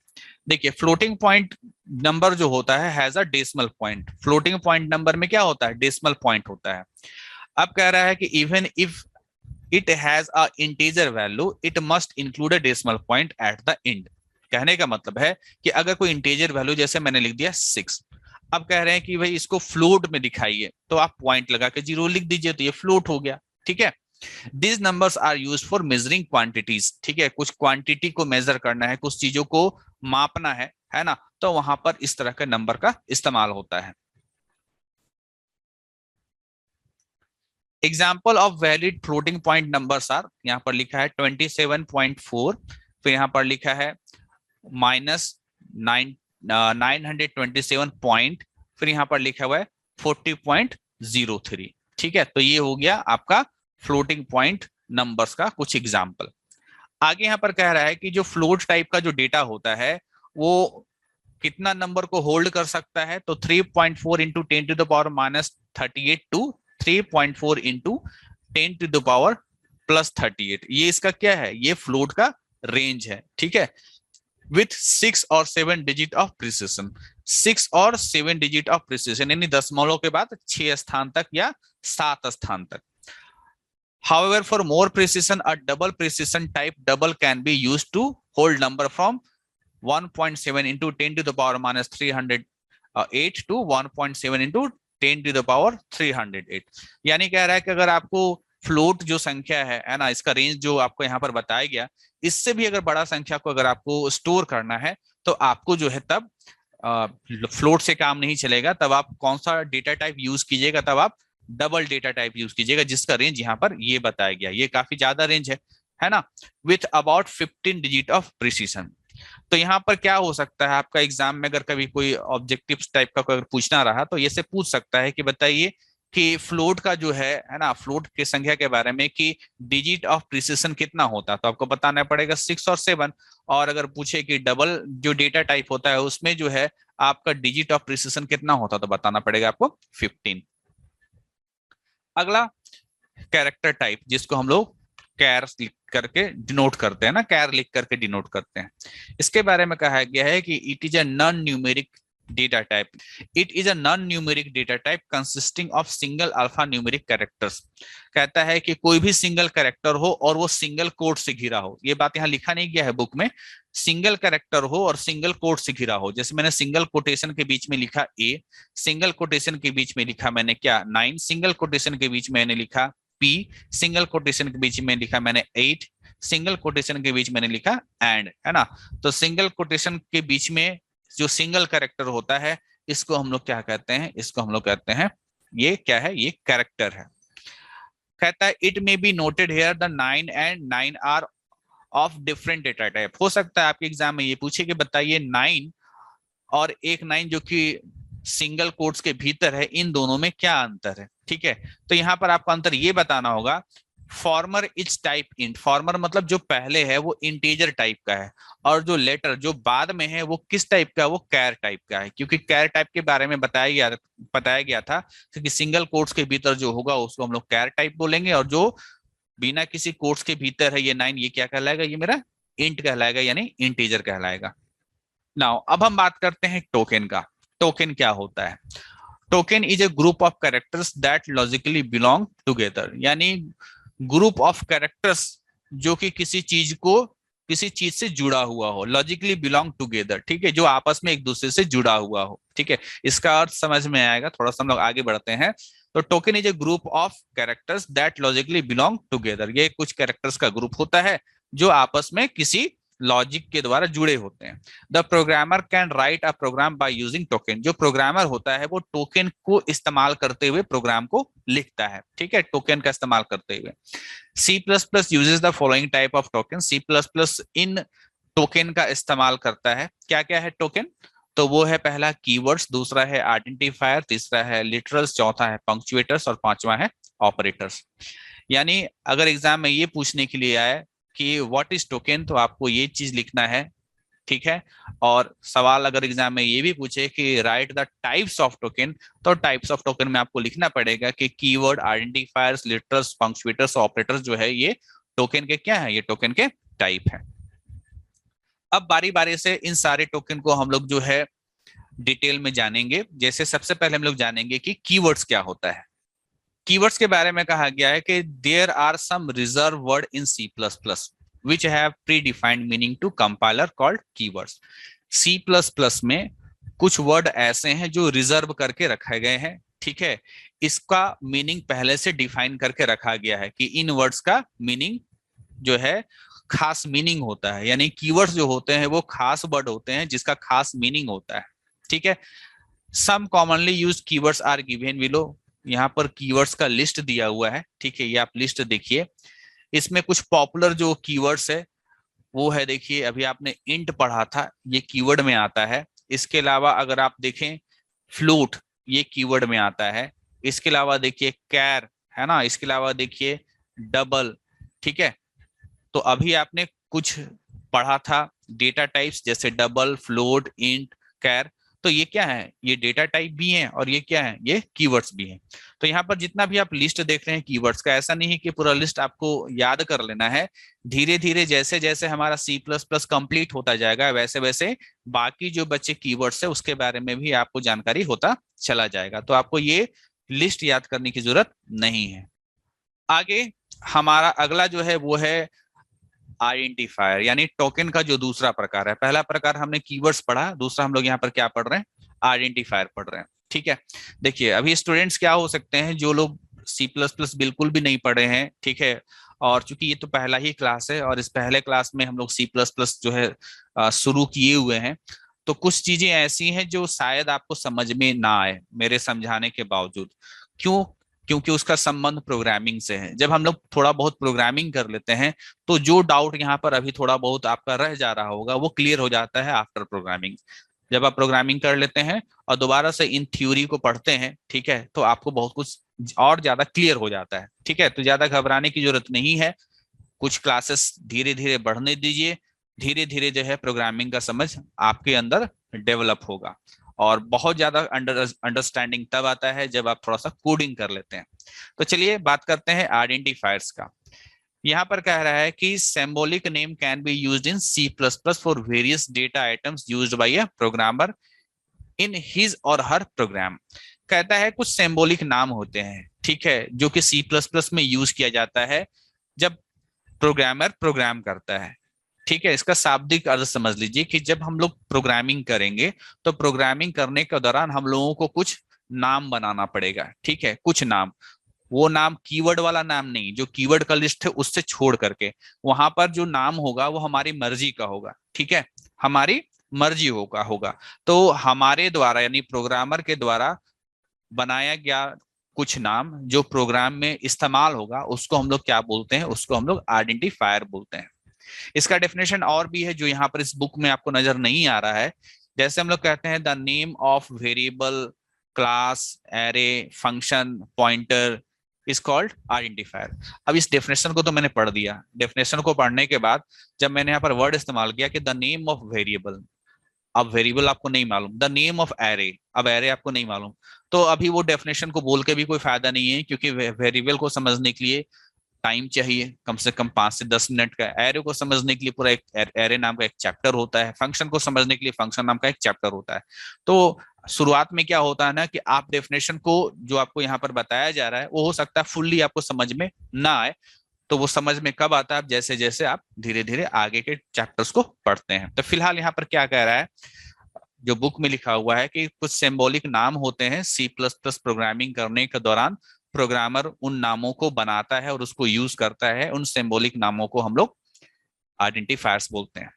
देखिए, फ्लोटिंग पॉइंट नंबर जो होता है has a decimal point. Floating point number में क्या होता है, डेसिमल पॉइंट होता है। अब कह रहा है कि even if it has a integer value it must include a decimal point at the end. कहने का मतलब है कि अगर कोई इंटीजर वैल्यू, जैसे मैंने लिख दिया 6, अब कह रहे हैं कि भाई इसको फ्लोट में दिखाइए, तो आप पॉइंट लगा के 0 लिख दीजिए, तो ये फ्लोट हो गया। ठीक है, These numbers are used for measuring quantities। ठीक है, कुछ क्वांटिटी को मेजर करना है, कुछ चीजों को मापना है ना, तो वहां पर इस तरह के नंबर का इस्तेमाल होता है। Example of valid floating point numbers are, यहाँ पर लिखा है 27.4, फिर यहाँ पर लिखा है -9 927 पॉइंट, फिर यहाँ पर लिखा हुआ है 40.03। ठीक है, तो ये हो गया आपका फ्लोटिंग पॉइंट नंबर्स का कुछ एग्जाम्पल। आगे यहाँ पर कह रहा है कि जो फ्लोट टाइप का जो डेटा होता है वो कितना नंबर को होल्ड कर सकता है, तो 3.4 इंटू 10⁻38 टू 3.4 इंटू 10⁻+38, ये इसका क्या है, ये फ्लोट का रेंज है, ठीक है, विथ 6 और 7 डिजिट ऑफ प्रिसिशन, 6 और 7 डिजिट ऑफ प्रिसिशन, यानी दशमलव के बाद 6 स्थान तक या 7 स्थान तक। However, for more precision, a double precision type double can be used to hold number from 1.7 into 10 to the power minus 308 to 1.7 into 10 to the power 308। यानी कह रहा है कि अगर आपको फ्लोट जो संख्या है ना, इसका रेंज जो आपको यहाँ पर बताया गया, इससे भी अगर बड़ा संख्या को अगर आपको स्टोर करना है तो आपको जो है तब फ्लोट से काम नहीं चलेगा, तब आप कौन सा डेटा टाइप यूज कीजिएगा, तब आप डबल डेटा टाइप यूज कीजिएगा, जिसका रेंज यहाँ पर ये बताया गया, ये काफी ज्यादा रेंज है ना, with about 15 digit of precision. तो यहाँ पर क्या हो सकता है, आपका एग्जाम में अगर कभी कोई ऑब्जेक्टिव टाइप का अगर पूछना रहा तो ये से पूछ सकता है कि बताइए कि फ्लोट का जो है ना, फ्लोट की संख्या के बारे में कि डिजिट ऑफ प्रिसिशन कितना होता है, तो आपको बताना पड़ेगा 6 और 7। और अगर पूछे कि डबल जो डेटा टाइप होता है उसमें जो है आपका डिजिट ऑफ प्रिसिशन कितना होता है, तो बताना पड़ेगा आपको 15। अगला कैरेक्टर टाइप, जिसको हम लोग कैर लिख करके डिनोट करते हैं ना, कैर लिख करके डिनोट करते हैं, इसके बारे में कहा गया है कि it is a non numeric data type. It is a non numeric data type consisting of single alpha numeric characters. कहता है कि कोई भी सिंगल कैरेक्टर हो और वो सिंगल कोड से घिरा हो, ये बात यहाँ लिखा नहीं गया है बुक में, सिंगल कैरेक्टर हो और सिंगल कोड से घिरा हो, जैसे मैंने सिंगल कोटेशन के बीच में लिखा ए, सिंगल कोटेशन के बीच में लिखा मैंने क्या 9, सिंगल कोटेशन के बीच में मैंने लिखा पी, सिंगल कोटेशन के बीच में लिखा मैंने 8, सिंगल कोटेशन के बीच मैंने लिखा एंड, है ना। तो सिंगल कोटेशन के बीच में जो सिंगल कैरेक्टर होता है इसको हम लोग क्या कहते हैं, इसको हम लोग कहते हैं, ये क्या है, ये कैरेक्टर है। कहता है it may be noted here the 9 and 9 are of different data type. हो सकता है आपके एग्जाम में ये पूछे कि बताइए 9 और एक 9 जो कि सिंगल कोट्स के भीतर है, इन दोनों में क्या अंतर है, ठीक है। तो यहाँ पर आपको अंतर ये बताना होगा, farmer is type int, farmer मतलब जो पहले है वो इंटीजर टाइप का है, और जो लेटर जो बाद में है वो किस टाइप का है, वो कैर टाइप का है, क्योंकि कैर टाइप के बारे में बताया गया था कि सिंगल कोट्स के भीतर जो होगा उसको हम लोग कैर टाइप बोलेंगे, और जो बिना किसी कोट्स के भीतर है ये 9, ये क्या कहलाएगा, ये मेरा इंट कहलाएगा, यानी इंटीजर कहलाएगा। नाउ अब हम बात करते हैं टोकन का। टोकन क्या होता है? Token is a group of characters that logically belong together, यानी ग्रुप ऑफ कैरेक्टर्स जो कि किसी चीज से जुड़ा हुआ हो, लॉजिकली बिलोंग टुगेदर, ठीक है, जो आपस में एक दूसरे से जुड़ा हुआ हो, ठीक है। इसका अर्थ समझ में आएगा, थोड़ा सा हम लोग आगे बढ़ते हैं। तो token is a group of characters that logically belong together, ये कुछ कैरेक्टर्स का ग्रुप होता है जो आपस में किसी लॉजिक के द्वारा जुड़े होते हैं। The programmer can write a program by using token, जो प्रोग्रामर होता है वो टोकन को इस्तेमाल करते हुए प्रोग्राम को लिखता है, ठीक है, टोकन का इस्तेमाल करते हुए। C++ uses the following type of token, C++ in token का इस्तेमाल करता है। क्या क्या है टोकन? तो वो है पहला कीवर्ड्स, दूसरा है आइडेंटिफायर, तीसरा है लिटरल्स, चौथा है पंक्चुएटर्स और पांचवा है ऑपरेटर्स। यानी अगर एग्जाम में ये पूछने के लिए आए कि व्हाट इज टोकन, तो आपको ये चीज लिखना है, ठीक है। और सवाल अगर एग्जाम में ये भी पूछे कि right the types of token, तो टाइप्स ऑफ टोकन में आपको लिखना पड़ेगा कि कीवर्ड, आइडेंटिफायर्स, लिटरल्स, पंक्चुएटर्स, ऑपरेटर्स जो है ये टोकन के क्या है, ये टोकन के टाइप है। अब बारी बारी से इन सारे टोकन को हम लोग जो है डिटेल में जानेंगे। जैसे सबसे पहले हम लोग जानेंगे कि कीवर्ड्स क्या होता है। कीवर्ड्स के बारे में कहा गया है कि there are some reserve word in C++ which have predefined meaning to compiler called keywords। C++ में कुछ वर्ड ऐसे हैं जो रिजर्व करके रखे गए हैं, ठीक है, इसका मीनिंग पहले से डिफाइन करके रखा गया है कि इन वर्ड्स का मीनिंग जो है खास मीनिंग होता है, यानी कीवर्ड्स जो होते हैं वो खास वर्ड होते हैं जिसका खास मीनिंग होता है, ठीक है। Some commonly used keywords are given below, यहाँ पर कीवर्ड्स का लिस्ट दिया हुआ है, ठीक है, ये आप लिस्ट देखिए। इसमें कुछ पॉपुलर जो कीवर्ड्स है वो है, देखिए अभी आपने इंट पढ़ा था, ये कीवर्ड में आता है। इसके अलावा अगर आप देखें फ्लूट, ये कीवर्ड में आता है। इसके अलावा देखिए कैर, है ना, इसके अलावा देखिए डबल, ठीक है। तो अभी आपने कुछ पढ़ा था डेटा टाइप्स, जैसे डबल, फ्लोट, इंट, कैर। तो ये क्या है, ये डेटा टाइप भी हैं और ये क्या है, ये कीवर्ड्स भी हैं। तो यहाँ पर जितना भी आप लिस्ट देख रहे हैं कीवर्ड्स का, ऐसा नहीं है कि पूरा लिस्ट आपको याद कर लेना है। धीरे धीरे जैसे जैसे हमारा सी प्लस प्लस कंप्लीट होता जाएगा, वैसे वैसे बाकी जो बच्चे कीवर्ड्स है उसके बारे में भी आपको जानकारी होता चला जाएगा। तो आपको ये लिस्ट याद करने की जरूरत नहीं है। आगे हमारा अगला जो है वो है आइडेंटिफायर, यानी टोकन का जो दूसरा प्रकार है। पहला प्रकार हमने कीवर्ड्स पढ़ा, दूसरा हम लोग यहाँ पर क्या पढ़ रहे हैं, आइडेंटिफायर पढ़ रहे हैं, ठीक है। देखिए अभी स्टूडेंट्स क्या हो सकते हैं, जो लोग सी प्लस प्लस बिल्कुल भी नहीं पढ़े हैं, ठीक है, और चूंकि ये तो पहला ही क्लास है और इस पहले क्लास में हम लोग सी प्लस प्लस जो है शुरू किए हुए हैं, तो कुछ चीजें ऐसी हैं जो शायद आपको समझ में ना आए मेरे समझाने के बावजूद। क्यों? क्योंकि उसका संबंध प्रोग्रामिंग से है। जब हम लोग थोड़ा बहुत प्रोग्रामिंग कर लेते हैं तो जो डाउट यहाँ पर अभी थोड़ा बहुत आपका रह जा रहा होगा वो क्लियर हो जाता है आफ्टर प्रोग्रामिंग। जब आप प्रोग्रामिंग कर लेते हैं और दोबारा से इन थ्योरी को पढ़ते हैं, ठीक है, तो आपको बहुत कुछ और ज्यादा क्लियर हो जाता है, ठीक है। तो ज्यादा घबराने की जरूरत नहीं है, कुछ क्लासेस धीरे धीरे बढ़ने दीजिए, धीरे धीरे जो है प्रोग्रामिंग का समझ आपके अंदर डेवलप होगा। और बहुत ज्यादा अंडरस्टैंडिंग तब आता है जब आप थोड़ा सा कोडिंग कर लेते हैं। तो चलिए बात करते हैं आइडेंटिफायर्स का। यहाँ पर कह रहा है कि symbolic name can be used in C plus plus for various data items used by a programmer in his और हर प्रोग्राम। कहता है कुछ सिंबॉलिक नाम होते हैं, ठीक है, जो कि सी प्लस प्लस में यूज किया जाता है जब प्रोग्रामर प्रोग्राम करता है, ठीक है। इसका शाब्दिक अर्थ समझ लीजिए कि जब हम लोग प्रोग्रामिंग करेंगे तो प्रोग्रामिंग करने के दौरान हम लोगों को कुछ नाम बनाना पड़ेगा, ठीक है, कुछ नाम। वो नाम कीवर्ड वाला नाम नहीं, जो कीवर्ड का लिस्ट है उससे छोड़ करके वहां पर जो नाम होगा वो हमारी मर्जी का होगा, ठीक है, हमारी मर्जी होगा। तो हमारे द्वारा यानी प्रोग्रामर के द्वारा बनाया गया कुछ नाम जो प्रोग्राम में इस्तेमाल होगा उसको हम लोग क्या बोलते हैं, उसको हम लोग आइडेंटिफायर बोलते हैं। इसका डेफिनेशन और भी है जो यहाँ पर इस बुक में आपको नजर नहीं आ रहा है। जैसे हम लोग कहते हैं the name of variable, class, array, function, pointer is called identifier. अब इस डेफिनेशन को तो मैंने पढ़ दिया, डेफिनेशन को पढ़ने के बाद जब मैंने यहाँ पर वर्ड इस्तेमाल किया कि द नेम ऑफ वेरिएबल, अब वेरिएबल आपको नहीं मालूम, द नेम ऑफ एरे, अब एरे आपको नहीं मालूम, तो अभी वो डेफिनेशन को बोल के भी कोई फायदा नहीं है, क्योंकि वेरिएबल को समझने के लिए टाइम चाहिए कम से कम 5 से 10 मिनट का। एरे को समझने के लिए पूरा एक एरे नाम का एक चैप्टर होता है, फंक्शन को समझने के लिए फंक्शन नाम का एक चैप्टर होता है। तो शुरुआत में क्या होता है ना कि आप डेफिनेशन को जो आपको यहाँ पर बताया जा रहा है वो हो सकता है फुल्ली आपको समझ में ना आए, तो वो समझ में कब आता है, जैसे जैसे आप धीरे धीरे आगे के चैप्टर्स को पढ़ते हैं। तो फिलहाल यहाँ पर क्या कह रहा है, जो बुक में लिखा हुआ है कि कुछ सिंबॉलिक नाम होते हैं सी प्लस प्लस प्रोग्रामिंग करने के दौरान प्रोग्रामर उन नामों को बनाता है और उसको यूज करता है, उन सिंबॉलिक नामों को हम लोग आइडेंटिफायर्स बोलते हैं।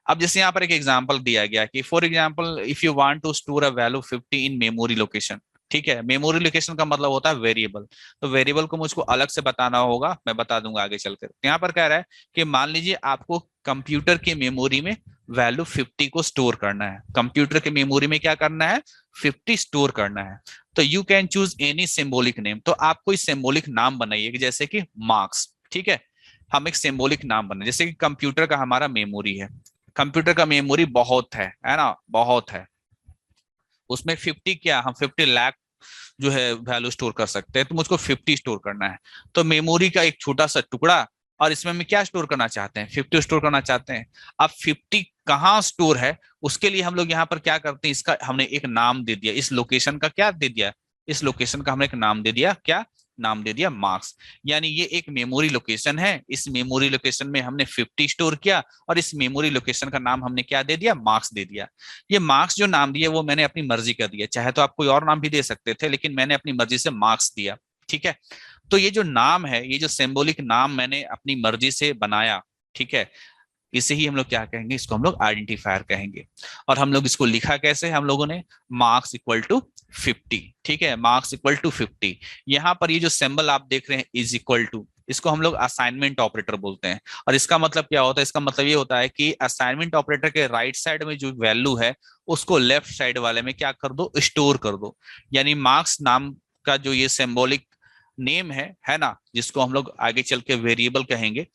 अब जैसे यहाँ पर एक एग्जांपल दिया गया कि for example if you want to store a value 50 in memory location, ठीक है, मेमोरी लोकेशन का मतलब होता है वेरिएबल। तो वेरिएबल को मुझको अलग से बताना होगा, मैं बता दूंगा आगे चलकर। यहाँ पर कह रहा है कि मान लीजिए आपको कंप्यूटर की मेमोरी में वैल्यू 50 को स्टोर करना है, कंप्यूटर के मेमोरी में क्या करना है, 50 स्टोर करना है। तो you can choose any symbolic name, तो आप कोई सिंबॉलिक नाम बनाइए, जैसे कि मार्क्स, ठीक है। हम एक सिंबॉलिक नाम बनाए, जैसे कि कंप्यूटर का हमारा मेमोरी है, कंप्यूटर का मेमोरी बहुत है ना, बहुत है, उसमें 50 क्या, हम 50 लाख जो है वैल्यू स्टोर कर सकते हैं, तो मुझको 50 स्टोर करना है। तो मेमोरी का एक छोटा सा टुकड़ा, और इसमें हम क्या स्टोर करना चाहते हैं, 50 स्टोर करना चाहते हैं। अब 50 कहाँ स्टोर है उसके लिए हम लोग यहाँ पर क्या करते हैं, इसका हमने एक नाम दे दिया, इस लोकेशन का क्या दे दिया, इस लोकेशन का हमने एक नाम दे दिया, क्या नाम दे दिया, मार्क्स। यानी ये एक मेमोरी लोकेशन है, इस मेमोरी लोकेशन में हमने 50 स्टोर किया और इस मेमोरी लोकेशन का नाम हमने क्या दे दिया, मार्क्स दे दिया। ये मार्क्स जो नाम दिया वो मैंने अपनी मर्जी का दिया, चाहे तो आप कोई और नाम भी दे सकते थे, लेकिन मैंने अपनी मर्जी से मार्क्स दिया, ठीक है। तो ये जो नाम है, ये जो सिंबॉलिक नाम मैंने अपनी मर्जी से बनाया, ठीक है, इसे ही हम लोग क्या कहेंगे, इसको हम लोग आइडेंटिफायर कहेंगे। और हम लोग इसको लिखा कैसे हम लोगों ने, मार्क्स इक्वल टू 50, ठीक है, मार्क्स इक्वल टू 50। यहाँ पर ये जो सिंबल आप देख रहे हैं इज इक्वल टू, इसको हम लोग असाइनमेंट ऑपरेटर बोलते हैं। और इसका मतलब क्या होता है, इसका मतलब ये होता है कि असाइनमेंट ऑपरेटर के राइट साइड में जो वैल्यू है उसको लेफ्ट साइड वाले में क्या कर दो, स्टोर कर दो। यानी मार्क्स नाम का जो ये सिंबॉलिक नेम है ना, जिसको हम लोग आगे चल के वेरिएबल कहेंगे,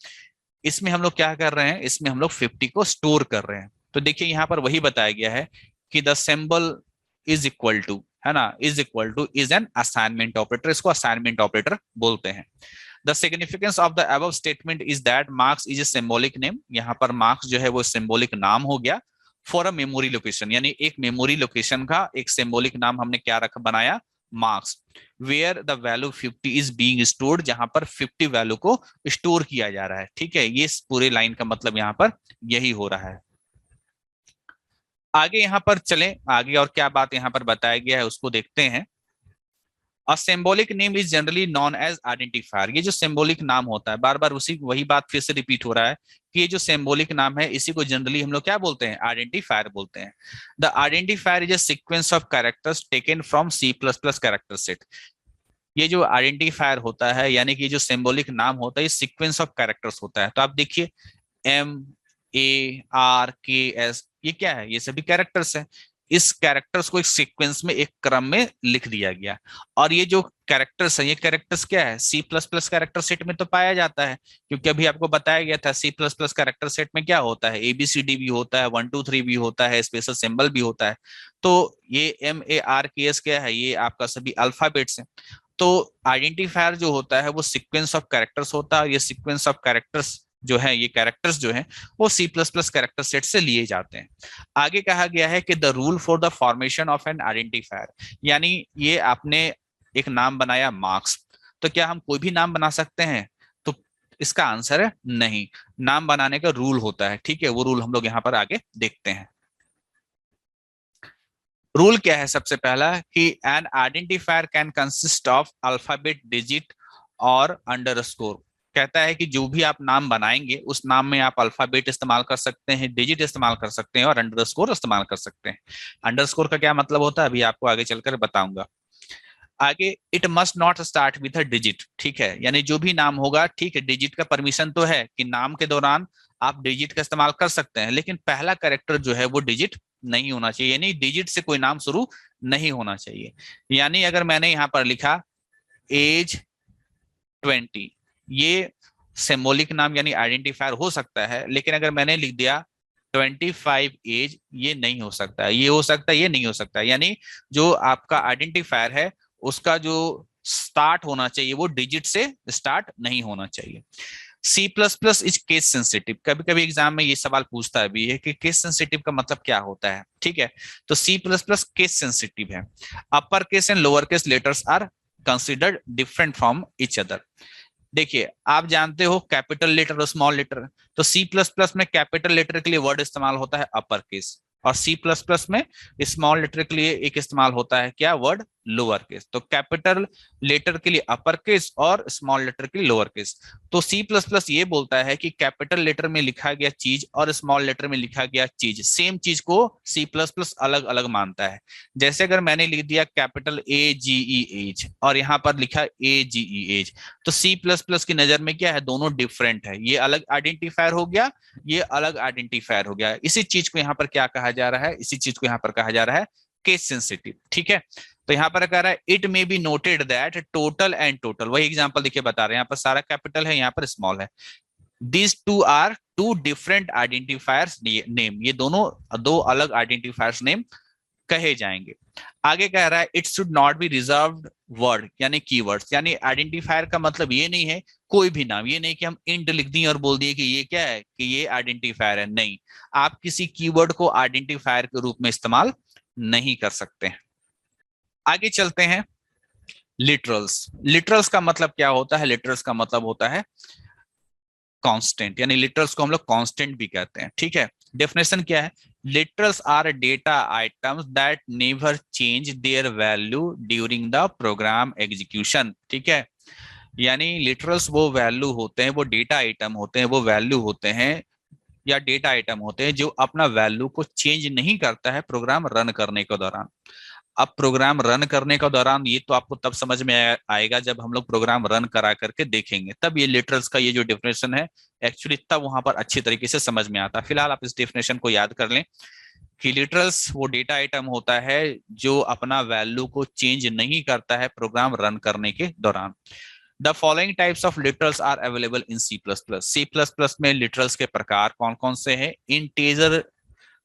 इसमें हम लोग क्या कर रहे हैं, इसमें हम लोग 50 को स्टोर कर रहे हैं। तो देखिए यहाँ पर वही बताया गया है कि the symbol is equal to, है ना, is equal to is an assignment operator, इसको असाइनमेंट ऑपरेटर बोलते हैं। The significance of the above statement is that marks is a symbolic name, यहाँ पर मार्क्स जो है वो सिंबॉलिक नाम हो गया फॉर अ मेमोरी लोकेशन, यानी एक मेमोरी लोकेशन का एक सिंबॉलिक नाम हमने क्या रखा, बनाया, marks, where the value 50 is being stored, जहां पर 50 वैल्यू को स्टोर किया जा रहा है। ठीक है, ये इस पूरे लाइन का मतलब यहाँ पर यही हो रहा है। आगे यहाँ पर चलें, आगे और क्या बात यहाँ पर बताया गया है उसको देखते हैं। A symbolic name is generally known as identifier, ये जो सिंबॉलिक नाम होता है, बार बार उसी वही बात फिर से रिपीट हो रहा है कि ये जो सिंबॉलिक नाम है इसी को जनरली हम लोग क्या बोलते हैं, आइडेंटिफायर बोलते हैं। The identifier is a sequence of characters taken from C plus plus character set. ये जो आइडेंटिफायर होता है, यानी कि जो सिंबॉलिक नाम होता है, ये सीक्वेंस ऑफ कैरेक्टर्स होता है। तो आप देखिए MARKS, ये क्या है, ये सभी कैरेक्टर्स है। इस कैरेक्टर्स को एक सीक्वेंस में, एक क्रम में लिख दिया गया। और ये जो कैरेक्टर्स है, ये कैरेक्टर्स क्या है, C plus plus character set में तो पाया जाता है, क्योंकि अभी आपको बताया गया था C plus plus character set में क्या होता है, ABCD भी होता है, 1 2 3 भी होता है, स्पेशल सिंबल भी होता है। तो ये MARKS क्या है, ये आपका सभी अल्फाबेट्स है। तो आइडेंटिफायर जो होता है वो सीक्वेंस ऑफ कैरेक्टर्स होता है। ये सीक्वेंस ऑफ कैरेक्टर्स जो है, ये कैरेक्टर्स जो है वो C plus plus character set से लिए जाते हैं। आगे कहा गया है कि the rule for the formation of an identifier, यानी ये आपने एक नाम बनाया मार्क्स, तो क्या हम कोई भी नाम बना सकते हैं, तो इसका आंसर है नहीं। नाम बनाने का रूल होता है। ठीक है, वो रूल हम लोग यहाँ पर आगे देखते हैं। रूल क्या है, सबसे पहला कि N identifier can consist of alphabet, digit और अंडरस्कोर। कहता है कि जो भी आप नाम बनाएंगे उस नाम में आप अल्फाबेट इस्तेमाल कर सकते हैं, डिजिट इस्तेमाल कर सकते हैं और अंडरस्कोर इस्तेमाल कर सकते हैं। अंडरस्कोर का क्या मतलब होता है अभी आपको आगे चलकर बताऊंगा। आगे, it must not start with a digit. ठीक है, यानी जो भी नाम होगा, ठीक है, डिजिट का परमिशन तो है कि नाम के दौरान आप डिजिट का इस्तेमाल कर सकते हैं, लेकिन पहला कैरेक्टर जो है वो डिजिट नहीं होना चाहिए, यानी डिजिट से कोई नाम शुरू नहीं होना चाहिए। यानी अगर मैंने यहाँ पर लिखा एज 20, ये सिंबॉलिक नाम यानी आइडेंटिफायर हो सकता है, लेकिन अगर मैंने लिख दिया 25 एज, ये नहीं हो सकता, ये हो सकता है, ये नहीं हो सकता। यानी जो आपका आइडेंटिफायर है उसका जो स्टार्ट होना चाहिए वो डिजिट से स्टार्ट नहीं होना चाहिए। C plus plus is case sensitive, कभी कभी एग्जाम में ये सवाल पूछता है भी है कि केस सेंसिटिव का मतलब क्या होता है। ठीक है, तो C plus plus case sensitive है। Upper case and lower case letters are considered different from each other. देखिए, आप जानते हो कैपिटल लेटर और स्मॉल लेटर, तो सी प्लस प्लस में कैपिटल लेटर के लिए वर्ड इस्तेमाल होता है अपर केस, और सी प्लस प्लस में स्मॉल लेटर के लिए एक इस्तेमाल होता है क्या, वर्ड लोअर केस। तो कैपिटल लेटर के लिए अपर केस और स्मॉल लेटर के लिए लोअर केस। तो सी प्लस प्लस ये बोलता है कि कैपिटल लेटर में लिखा गया चीज और स्मॉल लेटर में लिखा गया चीज, सेम चीज को सी प्लस प्लस अलग अलग मानता है। जैसे अगर मैंने लिख दिया कैपिटल AGE एज और यहाँ पर लिखा AGE एज, तो सी प्लस प्लस की नजर में क्या है, दोनों डिफरेंट है। ये अलग आइडेंटिफायर हो गया, ये अलग आइडेंटिफायर हो गया। इसी चीज को यहाँ पर क्या कहा जा रहा है, इसी चीज को यहाँ पर कहा जा रहा है केस सेंसिटिव। ठीक है, तो यहाँ पर कह रहा है it may be noted that total and total, वही एग्जांपल देखिए बता रहे हैं, यहाँ पर सारा कैपिटल है, यहाँ पर स्मॉल है। These two are two different identifiers name, ये दोनों दो अलग आइडेंटिफायर्स नेम कहे जाएंगे। आगे कह रहा है it should not be reserved word यानी कीवर्ड्स, यानी आइडेंटिफायर का मतलब ये नहीं है कोई भी नाम, ये नहीं कि हम इंट लिख दिए और बोल दिए कि ये क्या है, कि ये आइडेंटिफायर है। नहीं, आप किसी कीवर्ड को आइडेंटिफायर के रूप में इस्तेमाल नहीं कर सकते हैं। आगे चलते हैं, लिटरल्स। लिटरल्स का मतलब क्या होता है, लिटरल्स का मतलब होता है कांस्टेंट, यानी लिटरल्स को हम लोग कांस्टेंट भी कहते हैं। ठीक है, डेफिनेशन क्या है, literals are data items that never change their value during the program execution. ठीक है, यानी लिटरल्स वो वैल्यू होते हैं, वो डेटा आइटम होते हैं, वो वैल्यू होते हैं या डेटा आइटम होते हैं जो अपना वैल्यू को चेंज नहीं करता है प्रोग्राम रन करने के दौरान। अब प्रोग्राम रन करने का दौरान ये तो आपको तब समझ में आएगा जब हम लोग प्रोग्राम रन करा करके देखेंगे, तब ये लिटरल्स का ये जो डेफिनेशन है एक्चुअली तब वहां पर अच्छी तरीके से समझ में आता है। फिलहाल आप इस डेफिनेशन को याद कर लें कि लिटरल्स वो डेटा आइटम होता है जो अपना वैल्यू को चेंज नहीं करता है प्रोग्राम रन करने के दौरान। The following types of literals are available in C plus plus. C plus plus में लिटरल्स के प्रकार कौन कौन से हैं? Integer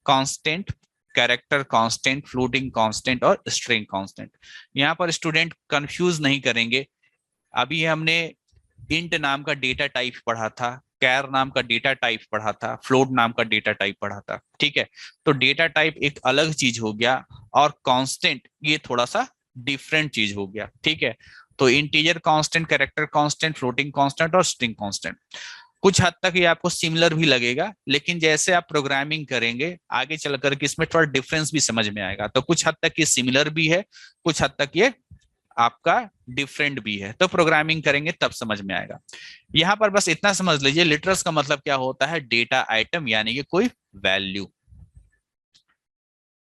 constant, character constant, floating constant और स्ट्रिंग कांस्टेंट। यहाँ पर स्टूडेंट कंफ्यूज नहीं करेंगे। अभी हमने इंट नाम का डेटा टाइप पढ़ा था, कैर नाम का डेटा टाइप पढ़ा था, फ्लोट नाम का डेटा टाइप पढ़ा था, ठीक है। तो डेटा टाइप एक अलग चीज हो गया और कांस्टेंट ये थोड़ा सा डिफरेंट चीज हो गया, ठीक है। तो integer constant, character constant, floating constant और स्ट्रिंग कांस्टेंट कुछ हद तक ये आपको सिमिलर भी लगेगा, लेकिन जैसे आप प्रोग्रामिंग करेंगे आगे चलकर के इसमें थोड़ा डिफरेंस भी समझ में आएगा। तो कुछ हद तक ये सिमिलर भी है, कुछ हद तक ये आपका डिफरेंट भी है। तो प्रोग्रामिंग करेंगे तब समझ में आएगा। यहां पर बस इतना समझ लीजिए, लिटरल्स का मतलब क्या होता है? डेटा आइटम, यानी कि कोई वैल्यू।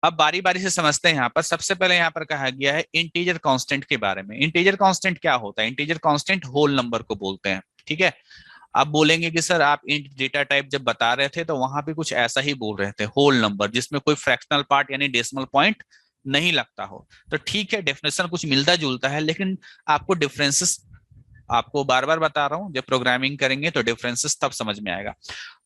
अब बारी बारी से समझते हैं। यहाँ पर सबसे पहले यहाँ पर कहा गया है इंटीजर कांस्टेंट के बारे में। इंटीजर कांस्टेंट क्या होता है? इंटीजर कांस्टेंट होल नंबर को बोलते हैं, ठीक है। आप बोलेंगे कि सर आप इंट डेटा टाइप जब बता रहे थे तो वहां पे कुछ ऐसा ही बोल रहे थे, होल नंबर जिसमें कोई फ्रैक्शनल पार्ट यानी डेसिमल पॉइंट नहीं लगता हो। तो ठीक है, डेफिनेशन कुछ मिलता जुलता है, लेकिन आपको डिफरेंसेस आपको बार बार बता रहा हूं, जब प्रोग्रामिंग करेंगे तो डिफरेंसेस तब समझ में आएगा।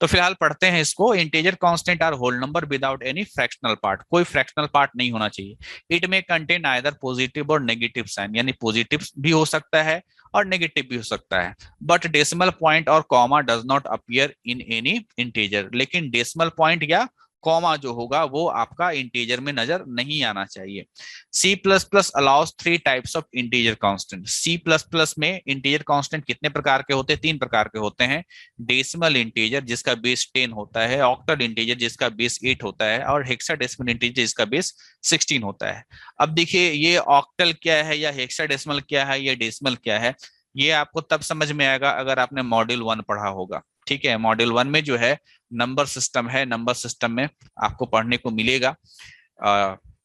तो फिलहाल पढ़ते हैं इसको। Integer constant are whole number without any fractional part. कोई फ्रैक्शनल पार्ट नहीं होना चाहिए। It may contain either positive और नेगेटिव साइन, यानी पॉजिटिव भी हो सकता है और नेगेटिव भी हो सकता है। बट डेसिमल पॉइंट और comma does not appear in any integer. लेकिन डेसिमल पॉइंट या कॉमा जो होगा वो आपका इंटीजर में नजर नहीं आना चाहिए। C plus plus allows three types of integer constant. C plus plus में इंटीजर कांस्टेंट कितने प्रकार के होते हैं? तीन प्रकार के होते हैं। डेसिमल इंटीजर जिसका बेस 10 होता है, ऑक्टल इंटीजर जिसका बेस 8 होता है और हेक्साडेसिमल इंटीजर जिसका बेस 16 होता है। अब देखिए, ये ऑक्टल क्या है या हेक्साडेसिमल क्या है या डेसिमल क्या है, ये आपको तब समझ में आएगा अगर आपने मॉड्यूल 1 पढ़ा होगा, ठीक है। मॉड्यूल 1 में जो है नंबर सिस्टम है, नंबर सिस्टम में आपको पढ़ने को मिलेगा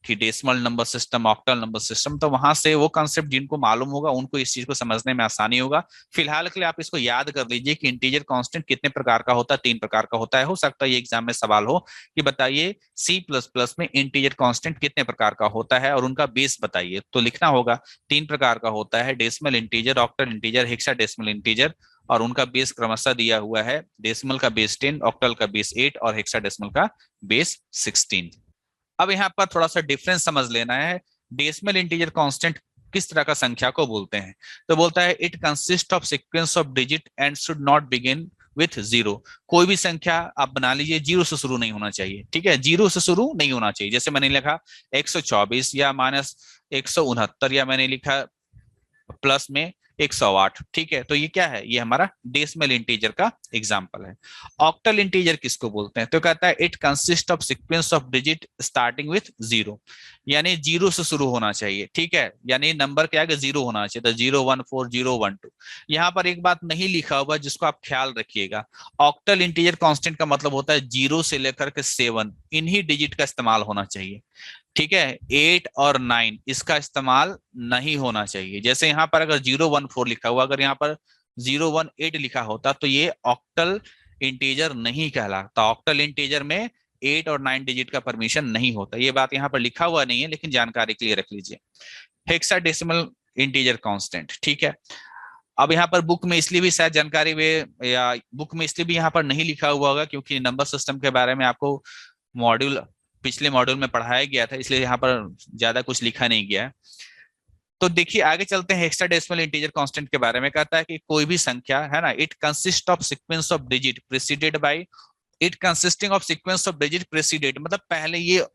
कि decimal number system, octal number system. तो वहां से वो कंसेप्ट जिनको मालूम होगा उनको इस चीज को समझने में आसानी होगा। फिलहाल के लिए आप इसको याद कर लीजिए कि इंटीजर कांस्टेंट कितने प्रकार का होता है? 3 प्रकार का होता है। हो सकता है ये एग्जाम में सवाल हो कि बताइए सी प्लस प्लस में इंटीजर कांस्टेंट कितने प्रकार का होता है और उनका बेस बताइए। तो लिखना होगा 3 प्रकार का होता है, decimal integer, octal integer, hexadecimal integer. और उनका बेस क्रमशः दिया हुआ है, डेसिमल का बेस 10, ऑक्टल का बेस 8 और हेक्साडेसिमल का बेस 16। अब यहाँ पर थोड़ा सा डिफरेंस समझ लेना है। डेसिमल इंटीजर कांस्टेंट किस तरह का संख्या को बोलते हैं? तो बोलता है it consist of sequence of digit and should not begin with zero. कोई भी संख्या आप बना लीजिए, जीरो से शुरू नहीं होना चाहिए, ठीक है। जीरो से शुरू नहीं होना चाहिए। जैसे मैंने लिखा 124 या -169, या मैंने लिखा प्लस में 108, ठीक है। तो ये क्या है? ये हमारा डेसिमल इंटीजर का एग्जांपल है। ऑक्टल इंटीजर किसको बोलते हैं? तो कहता है it consist of sequence of digit starting with zero, यानी जीरो से शुरू होना चाहिए, ठीक है। यानी नंबर के आगे जीरो होना चाहिए, तो 014 012। यहाँ पर एक बात नहीं लिखा हुआ जिसको आप ख्याल रखिएगा। ऑक्टल इंटीजर कांस्टेंट का मतलब होता है 0 से लेकर के 7 इन्हीं डिजिट का इस्तेमाल होना चाहिए, ठीक है। 8 और 9 इसका इस्तेमाल नहीं होना चाहिए। जैसे यहाँ पर अगर 014 लिखा हुआ, अगर यहाँ पर 018 लिखा होता तो ये ऑक्टल इंटीजर नहीं कहलाता। ऑक्टल इंटीजर में 8 और 9 डिजिट का परमिशन नहीं होता। ये बात यहाँ पर लिखा हुआ नहीं है, लेकिन जानकारी के लिए रख लीजिए। हेक्साडेसिमल इंटीजर कांस्टेंट, ठीक है। अब यहाँ पर बुक में इसलिए भी शायद जानकारी वे या बुक में इसलिए भी यहाँ पर नहीं लिखा हुआ होगा क्योंकि नंबर सिस्टम के बारे में आपको मॉड्यूल पिछले मॉड्यूल में पढ़ाया गया था, इसलिए यहाँ पर ज्यादा कुछ लिखा नहीं गया है। तो देखिए आगे चलते हैं। हेक्साडेसिमल इंटीजर कांस्टेंट के बारे में कहता है कि कोई भी संख्या है ना, it consist of sequence of digit preceded by, it consisting of sequence of digit preceded मतलब पहले ये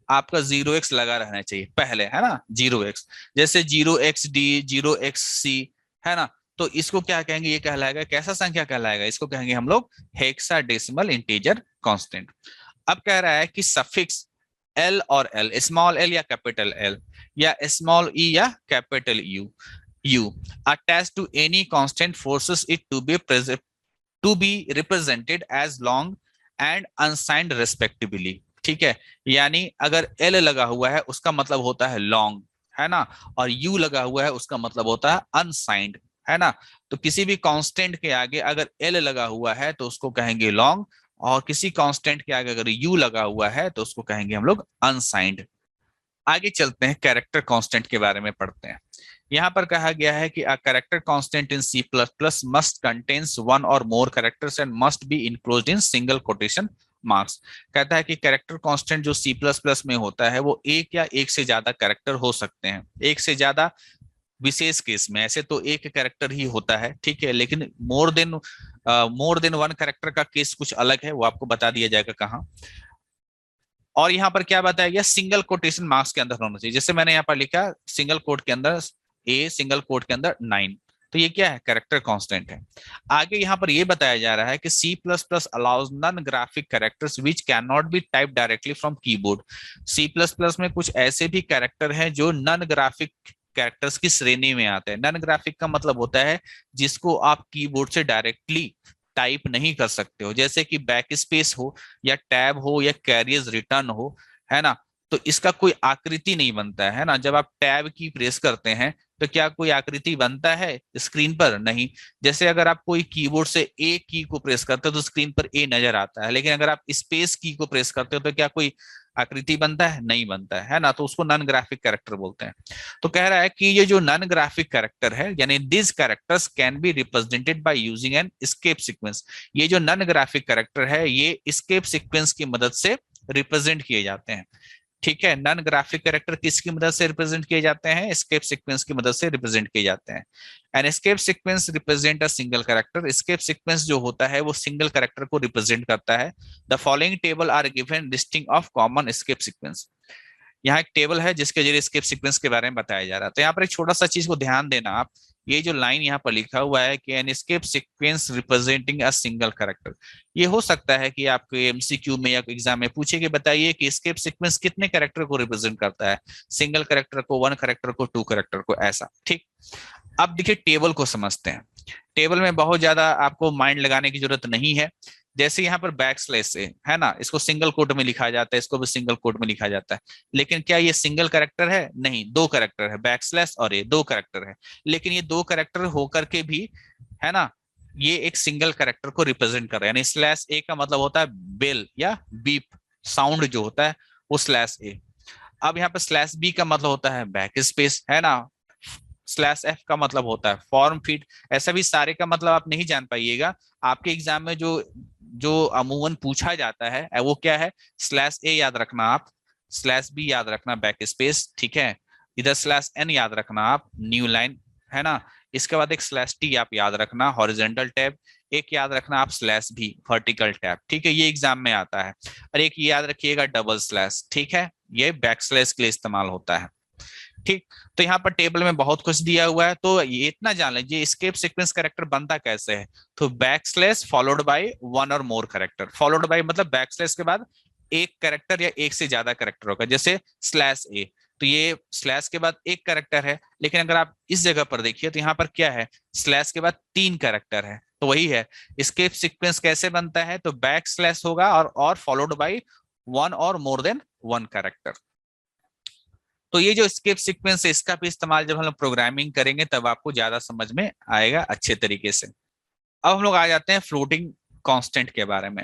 आपका 0x लगा रहना चाहिए पहले, है ना, 0x। जैसे 0xd 0xc, है ना। तो इसको क्या कहेंगे? ये कहलाएगा, कैसा संख्या कहलाएगा? इसको कहेंगे हम लोग हेक्साडेसिमल इंटीजर कांस्टेंट। अब कह रहा है कि सफिक्स एल और एल, स्मॉल एल या कैपिटल एल या स्मॉल ई या capital U U attach to any constant forces it to be represented as long and unsigned respectively, ठीक है। यानी अगर एल लगा हुआ है उसका मतलब होता है लॉन्ग, है ना, और यू लगा हुआ है उसका मतलब होता है अनसाइंड, है ना। तो किसी भी कांस्टेंट के आगे अगर एल लगा हुआ है तो उसको कहेंगे लॉन्ग, और किसी कांस्टेंट के आगे अगर यू लगा हुआ है तो उसको कहेंगे हम लोग अनसाइंड। आगे चलते हैं, कैरेक्टर कांस्टेंट के बारे में पढ़ते हैं। यहाँ पर कहा गया है कि a character constant in C plus plus must contains one or more characters and must be enclosed in single quotation marks. कहता है कि कैरेक्टर कांस्टेंट जो सी प्लस प्लस में होता है वो एक या एक से ज्यादा कैरेक्टर हो सकते हैं, एक से ज्यादा विशेष केस में, ऐसे तो एक कैरेक्टर ही होता है, ठीक है, लेकिन मोर देन वन कैरेक्टर का केस कुछ अलग है, वो आपको बता दिया जाएगा कहाँ। और यहाँ पर क्या बताया गया, सिंगल कोटेशन मार्क्स के अंदर होना चाहिए। जैसे मैंने यहाँ पर लिखा सिंगल कोट के अंदर ए, सिंगल कोट के अंदर 9, तो ये क्या है, कैरेक्टर कांस्टेंट है। आगे यहाँ पर ये बताया जा रहा है कि C plus plus allows non graphic characters which can not be type directly from keyboard. C plus plus में कुछ ऐसे भी कैरेक्टर हैं जो नॉन ग्राफिक कैरेक्टर्स की श्रेणी में आते हैं। नॉन ग्राफिक का मतलब होता है जिसको आप कीबोर्ड से डायरेक्टली टाइप नहीं कर सकते हो, जैसे कि बैक स्पेस हो या टैब हो या कैरियर्स रिटर्न हो, है ना। तो इसका कोई आकृति नहीं बनता है ना। जब आप टैब की प्रेस करते हैं तो क्या कोई आकृति बनता है स्क्रीन पर? नहीं। जैसे अगर आप कोई कीबोर्ड से ए की को प्रेस करते हो तो स्क्रीन पर ए नजर आता है, लेकिन अगर आप स्पेस की को प्रेस करते हो तो क्या कोई आकृति बनता है? नहीं बनता है ना। तो उसको नॉन ग्राफिक कैरेक्टर बोलते हैं। तो कह रहा है कि ये जो नॉन ग्राफिक कैरेक्टर है, यानी this characters can be represented by using an escape sequence. ये जो नॉन ग्राफिक कैरेक्टर है ये एस्केप सीक्वेंस की मदद से रिप्रेजेंट किए जाते हैं। ठीक है, नॉन ग्राफिक कैरेक्टर किसकी मदद से रिप्रेजेंट किए जाते हैं? एस्केप सीक्वेंस की मदद से रिप्रेजेंट किए जाते हैं। An escape sequence represent a single character. Escape sequence जो होता है वो सिंगल कैरेक्टर को रिप्रेजेंट करता है। The following table are given listing of common escape sequence. यहाँ एक टेबल है जिसके जरिए एस्केप सीक्वेंस के बारे में बताया जा रहा है। तो यहाँ पर एक छोटा सा चीज को ध्यान देना आप, ये जो लाइन यहाँ पर लिखा हुआ है कि an escape sequence representing a single character, ये हो सकता है कि आपके एमसीक्यू में या एग्जाम में पूछे कि बताइए कि एस्केप सीक्वेंस कितने कैरेक्टर को रिप्रेजेंट करता है, सिंगल कैरेक्टर को, वन कैरेक्टर को, टू कैरेक्टर को, ऐसा। ठीक, अब देखिए टेबल को समझते हैं। टेबल में बहुत ज्यादा आपको माइंड लगाने की जरूरत नहीं है। जैसे यहाँ पर बैक स्लैश है ना, इसको सिंगल कोट में लिखा जाता है, इसको भी सिंगल कोट में लिखा जाता है, लेकिन क्या ये सिंगल कैरेक्टर है? नहीं, दो कैरेक्टर है, बैक स्लैश और ये दो कैरेक्टर है। लेकिन ये दो कैरेक्टर होकर के भी, है ना, ये एक सिंगल कैरेक्टर को रिप्रेजेंट कर रहा है। यानी स्लैश ए का मतलब होता है बेल या बीप साउंड जो होता है वो स्लैश ए। अब यहाँ पर स्लैश बी का मतलब होता है बैक स्पेस, है ना। स्लैश एफ का मतलब होता है फॉर्म फीड। ऐसा भी सारे का मतलब आप नहीं जान पाइएगा। आपके एग्जाम में जो जो अमूमन पूछा जाता है वो क्या है, स्लैश ए याद रखना आप, स्लैश बी याद रखना बैक स्पेस, ठीक है। इधर स्लैश एन याद रखना आप, न्यू लाइन, है ना। इसके बाद एक स्लैश टी आप याद रखना, हॉरिजेंटल टैब। एक याद रखना आप स्लैश भी, वर्टिकल टैब, ठीक है, ये एग्जाम में आता है। और एक याद रखिएगा डबल स्लैश, ठीक है, ये बैक स्लैश के लिए इस्तेमाल होता है। ठीक, तो यहाँ पर टेबल में बहुत कुछ दिया हुआ है, तो ये इतना जान लीजिए एस्केप सीक्वेंस कैरेक्टर बनता कैसे है। तो back slash followed by one or more character, followed by मतलब बैक स्लैश के बाद एक कैरेक्टर या एक से ज्यादा कैरेक्टर होगा। जैसे स्लैश ए, तो ये स्लैश के बाद एक कैरेक्टर है, लेकिन अगर आप इस जगह पर देखिए तो यहाँ पर क्या है, स्लैश के बाद तीन कैरेक्टर है। तो वही है एस्केप सीक्वेंस कैसे बनता है, तो बैक स्लैश होगा और followed by one or more than one character. तो ये जो स्केप सीक्वेंस है इसका भी इस्तेमाल जब हम लोग प्रोग्रामिंग करेंगे तब आपको ज्यादा समझ में आएगा अच्छे तरीके से। अब हम लोग आ जाते हैं फ्लोटिंग कांस्टेंट के बारे में।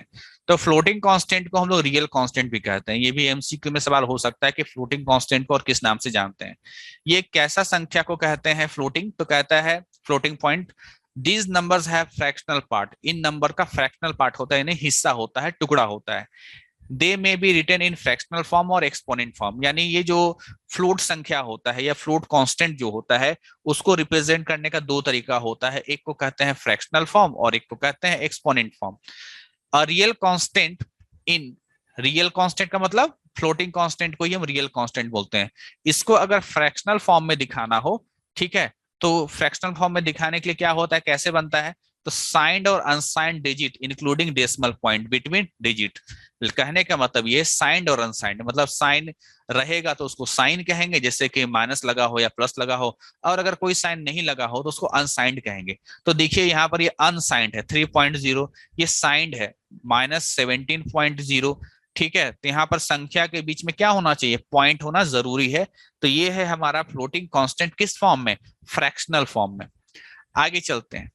तो फ्लोटिंग कांस्टेंट को हम लोग रियल कांस्टेंट भी कहते हैं। ये भी एमसीक्यू में सवाल हो सकता है कि फ्लोटिंग कांस्टेंट को और किस नाम से जानते हैं। ये कैसा संख्या को कहते हैं फ्लोटिंग, तो कहता है floating point these numbers have fractional part. इन नंबर का फ्रैक्शनल पार्ट होता है, यानी हिस्सा होता है, टुकड़ा होता है। They may be written in fractional form और एक्सपोनेंट फॉर्म। यानी ये जो फ्लोट संख्या होता है या फ्लोट कांस्टेंट जो होता है उसको रिप्रेजेंट करने का दो तरीका होता है, एक को कहते हैं फ्रैक्शनल फॉर्म और एक को कहते हैं exponent form. A real constant in, real constant का मतलब फ्लोटिंग कांस्टेंट को ही हम रियल कांस्टेंट बोलते हैं। इसको अगर फ्रैक्शनल फॉर्म में दिखाना हो, ठीक है, तो फ्रैक्शनल फॉर्म में दिखाने के लिए क्या होता है, कैसे बनता है, तो साइंड और unsigned digit including decimal point between digit. कहने का मतलब ये साइंड और अनसाइंड, मतलब साइन रहेगा तो उसको साइन कहेंगे, जैसे कि माइनस लगा हो या प्लस लगा हो, और अगर कोई साइन नहीं लगा हो तो उसको अनसाइंड कहेंगे। तो देखिए यहाँ पर ये अनसाइंड है 3.0, ये साइंड है -17.0, ठीक है। तो यहाँ पर संख्या के बीच में क्या होना चाहिए, पॉइंट होना जरूरी है। तो ये है हमारा फ्लोटिंग कांस्टेंट, किस फॉर्म में, फ्रैक्शनल फॉर्म में। आगे चलते हैं।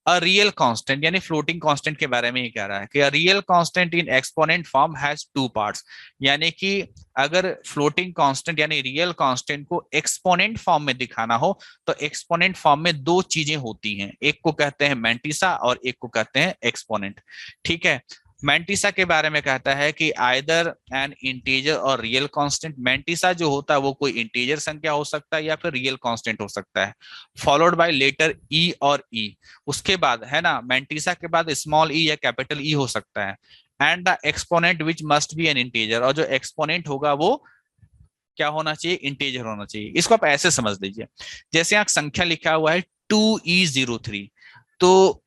अ रियल कांस्टेंट यानी फ्लोटिंग कांस्टेंट के बारे में ही कह रहा है कि a real constant in exponent form has two parts, यानी कि अगर फ्लोटिंग कांस्टेंट यानी रियल कांस्टेंट को एक्सपोनेंट फॉर्म में दिखाना हो तो एक्सपोनेंट फॉर्म में दो चीजें होती हैं, एक को कहते हैं मैंटिसा और एक को कहते हैं एक्सपोनेंट। ठीक है, मैंटिसा के बारे में कहता है कि आइदर एन इंटीजर और रियल कांस्टेंट, मैंटिसा जो होता है वो कोई इंटीजर संख्या हो सकता है या फिर रियल कांस्टेंट हो सकता है, फॉलोड बाय लेटर ई और ई, उसके बाद है ना मैंटिसा के बाद स्मॉल ई या कैपिटल ई हो सकता है, and the exponent which must be N integer, और जो एक्सपोनेंट होगा वो क्या होना चाहिए, इंटीजर होना चाहिए। इसको आप ऐसे समझ लीजिए, जैसे यहाँ संख्या लिखा हुआ है 2E03, तो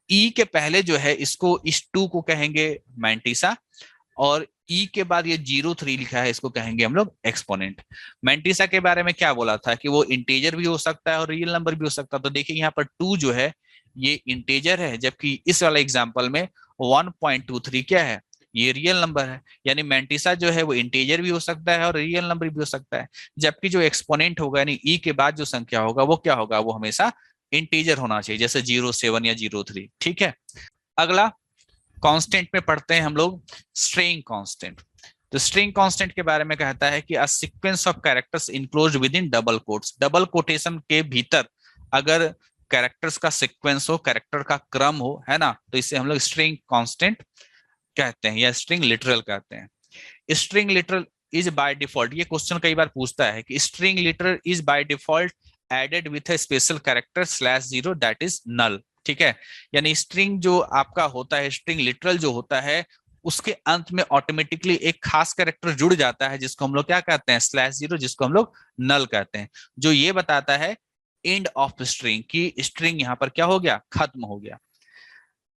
ई के पहले जो है इसको, इस 2 को कहेंगे मैंटिसा, और ई के बाद ये 03 लिखा है इसको कहेंगे हम लोग एक्सपोनेंट। मैंटिसा के बारे में क्या बोला था कि वो इंटीजर भी हो सकता है और रियल नंबर भी हो सकता है, तो देखिए यहाँ पर 2 जो है ये इंटीजर है, जबकि इस वाले एग्जाम्पल में 1.23 क्या है, ये रियल नंबर है। यानी मैंटिसा जो है वो इंटीजर भी हो सकता है और रियल नंबर भी हो सकता है, जबकि जो एक्सपोनेंट होगा यानी ई के बाद जो संख्या होगा वो क्या होगा, वो हमेशा इंटीजर होना चाहिए, जैसे 07 या 03। ठीक है, अगला कांस्टेंट में पढ़ते हैं हम लोग स्ट्रिंग कांस्टेंट। तो स्ट्रिंग कांस्टेंट के बारे में कहता है कि अ sequence of characters enclosed with in double quotes, double quotation के भीतर अगर कैरेक्टर्स का सीक्वेंस हो, कैरेक्टर का क्रम हो, है ना, तो इसे हम लोग स्ट्रिंग कांस्टेंट कहते हैं या स्ट्रिंग लिटरल कहते हैं। String literal is by default, ये क्वेश्चन कई बार पूछता है कि string literal is by default added with a special character /0 that is null. ठीक है, यानी स्ट्रिंग जो आपका होता है, स्ट्रिंग लिटरल जो होता है, उसके अंत में ऑटोमेटिकली एक खास कैरेक्टर जुड़ जाता है जिसको हम लोग क्या कहते हैं, /0, जिसको हम लोग नल कहते हैं, जो ये बताता है एंड ऑफ स्ट्रिंग की स्ट्रिंग यहाँ पर क्या हो गया, खत्म हो गया।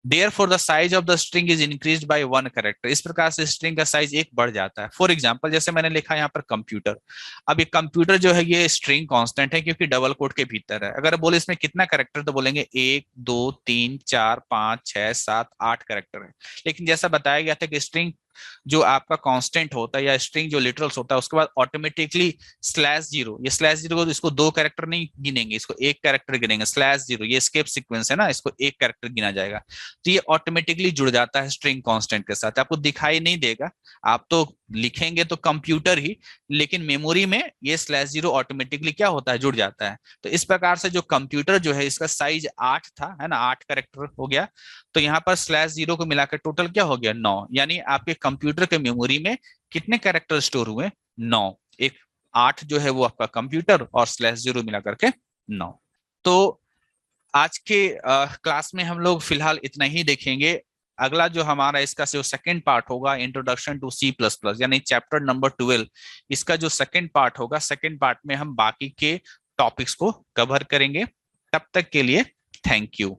Therefore, the size of the string is increased by 1 character, इस प्रकार से स्ट्रिंग का साइज एक बढ़ जाता है। फॉर एग्जाम्पल जैसे मैंने लिखा यहाँ पर कंप्यूटर, अब ये कंप्यूटर जो है ये स्ट्रिंग कांस्टेंट है क्योंकि डबल कोट के भीतर है। अगर बोले इसमें कितना कैरेक्टर, तो बोलेंगे 1 2 3 4 5 6 7 8 कैरेक्टर है। लेकिन जैसा बताया गया था कि स्ट्रिंग जो आपका कांस्टेंट होता है या स्ट्रिंग जो लिटरल्स होता है उसके बाद ऑटोमेटिकली /0, ये /0 को इसको 2 कैरेक्टर नहीं गिनेंगे, इसको 1 कैरेक्टर गिनेंगे, /0 ये एस्केप सीक्वेंस है ना, इसको 1 कैरेक्टर गिना जाएगा, तो ये ऑटोमेटिकली जुड़ जाता है स्ट्रिंग कांस्टेंट के साथ। आपको दिखाई नहीं देगा, आप तो लिखेंगे तो कंप्यूटर ही, लेकिन मेमोरी में ये /0 ऑटोमेटिकली क्या होता है, जुड़ जाता है। तो इस प्रकार से जो कंप्यूटर जो है इसका साइज 8 था, है ना, 8 कैरेक्टर हो गया, तो यहाँ पर /0 को मिलाकर टोटल क्या हो गया, 9। यानी आपके कंप्यूटर के मेमोरी में कितने कैरेक्टर स्टोर हुए, 9। एक 8 जो है वो आपका कंप्यूटर और /0 मिला करके 9। तो आज के क्लास में हम लोग फिलहाल इतना ही देखेंगे। अगला जो हमारा इसका जो सेकंड पार्ट होगा, इंट्रोडक्शन टू C++, यानी चैप्टर नंबर 12, इसका जो सेकंड पार्ट होगा, सेकंड पार्ट में हम बाकी के टॉपिक्स को कवर करेंगे। तब तक के लिए थैंक यू।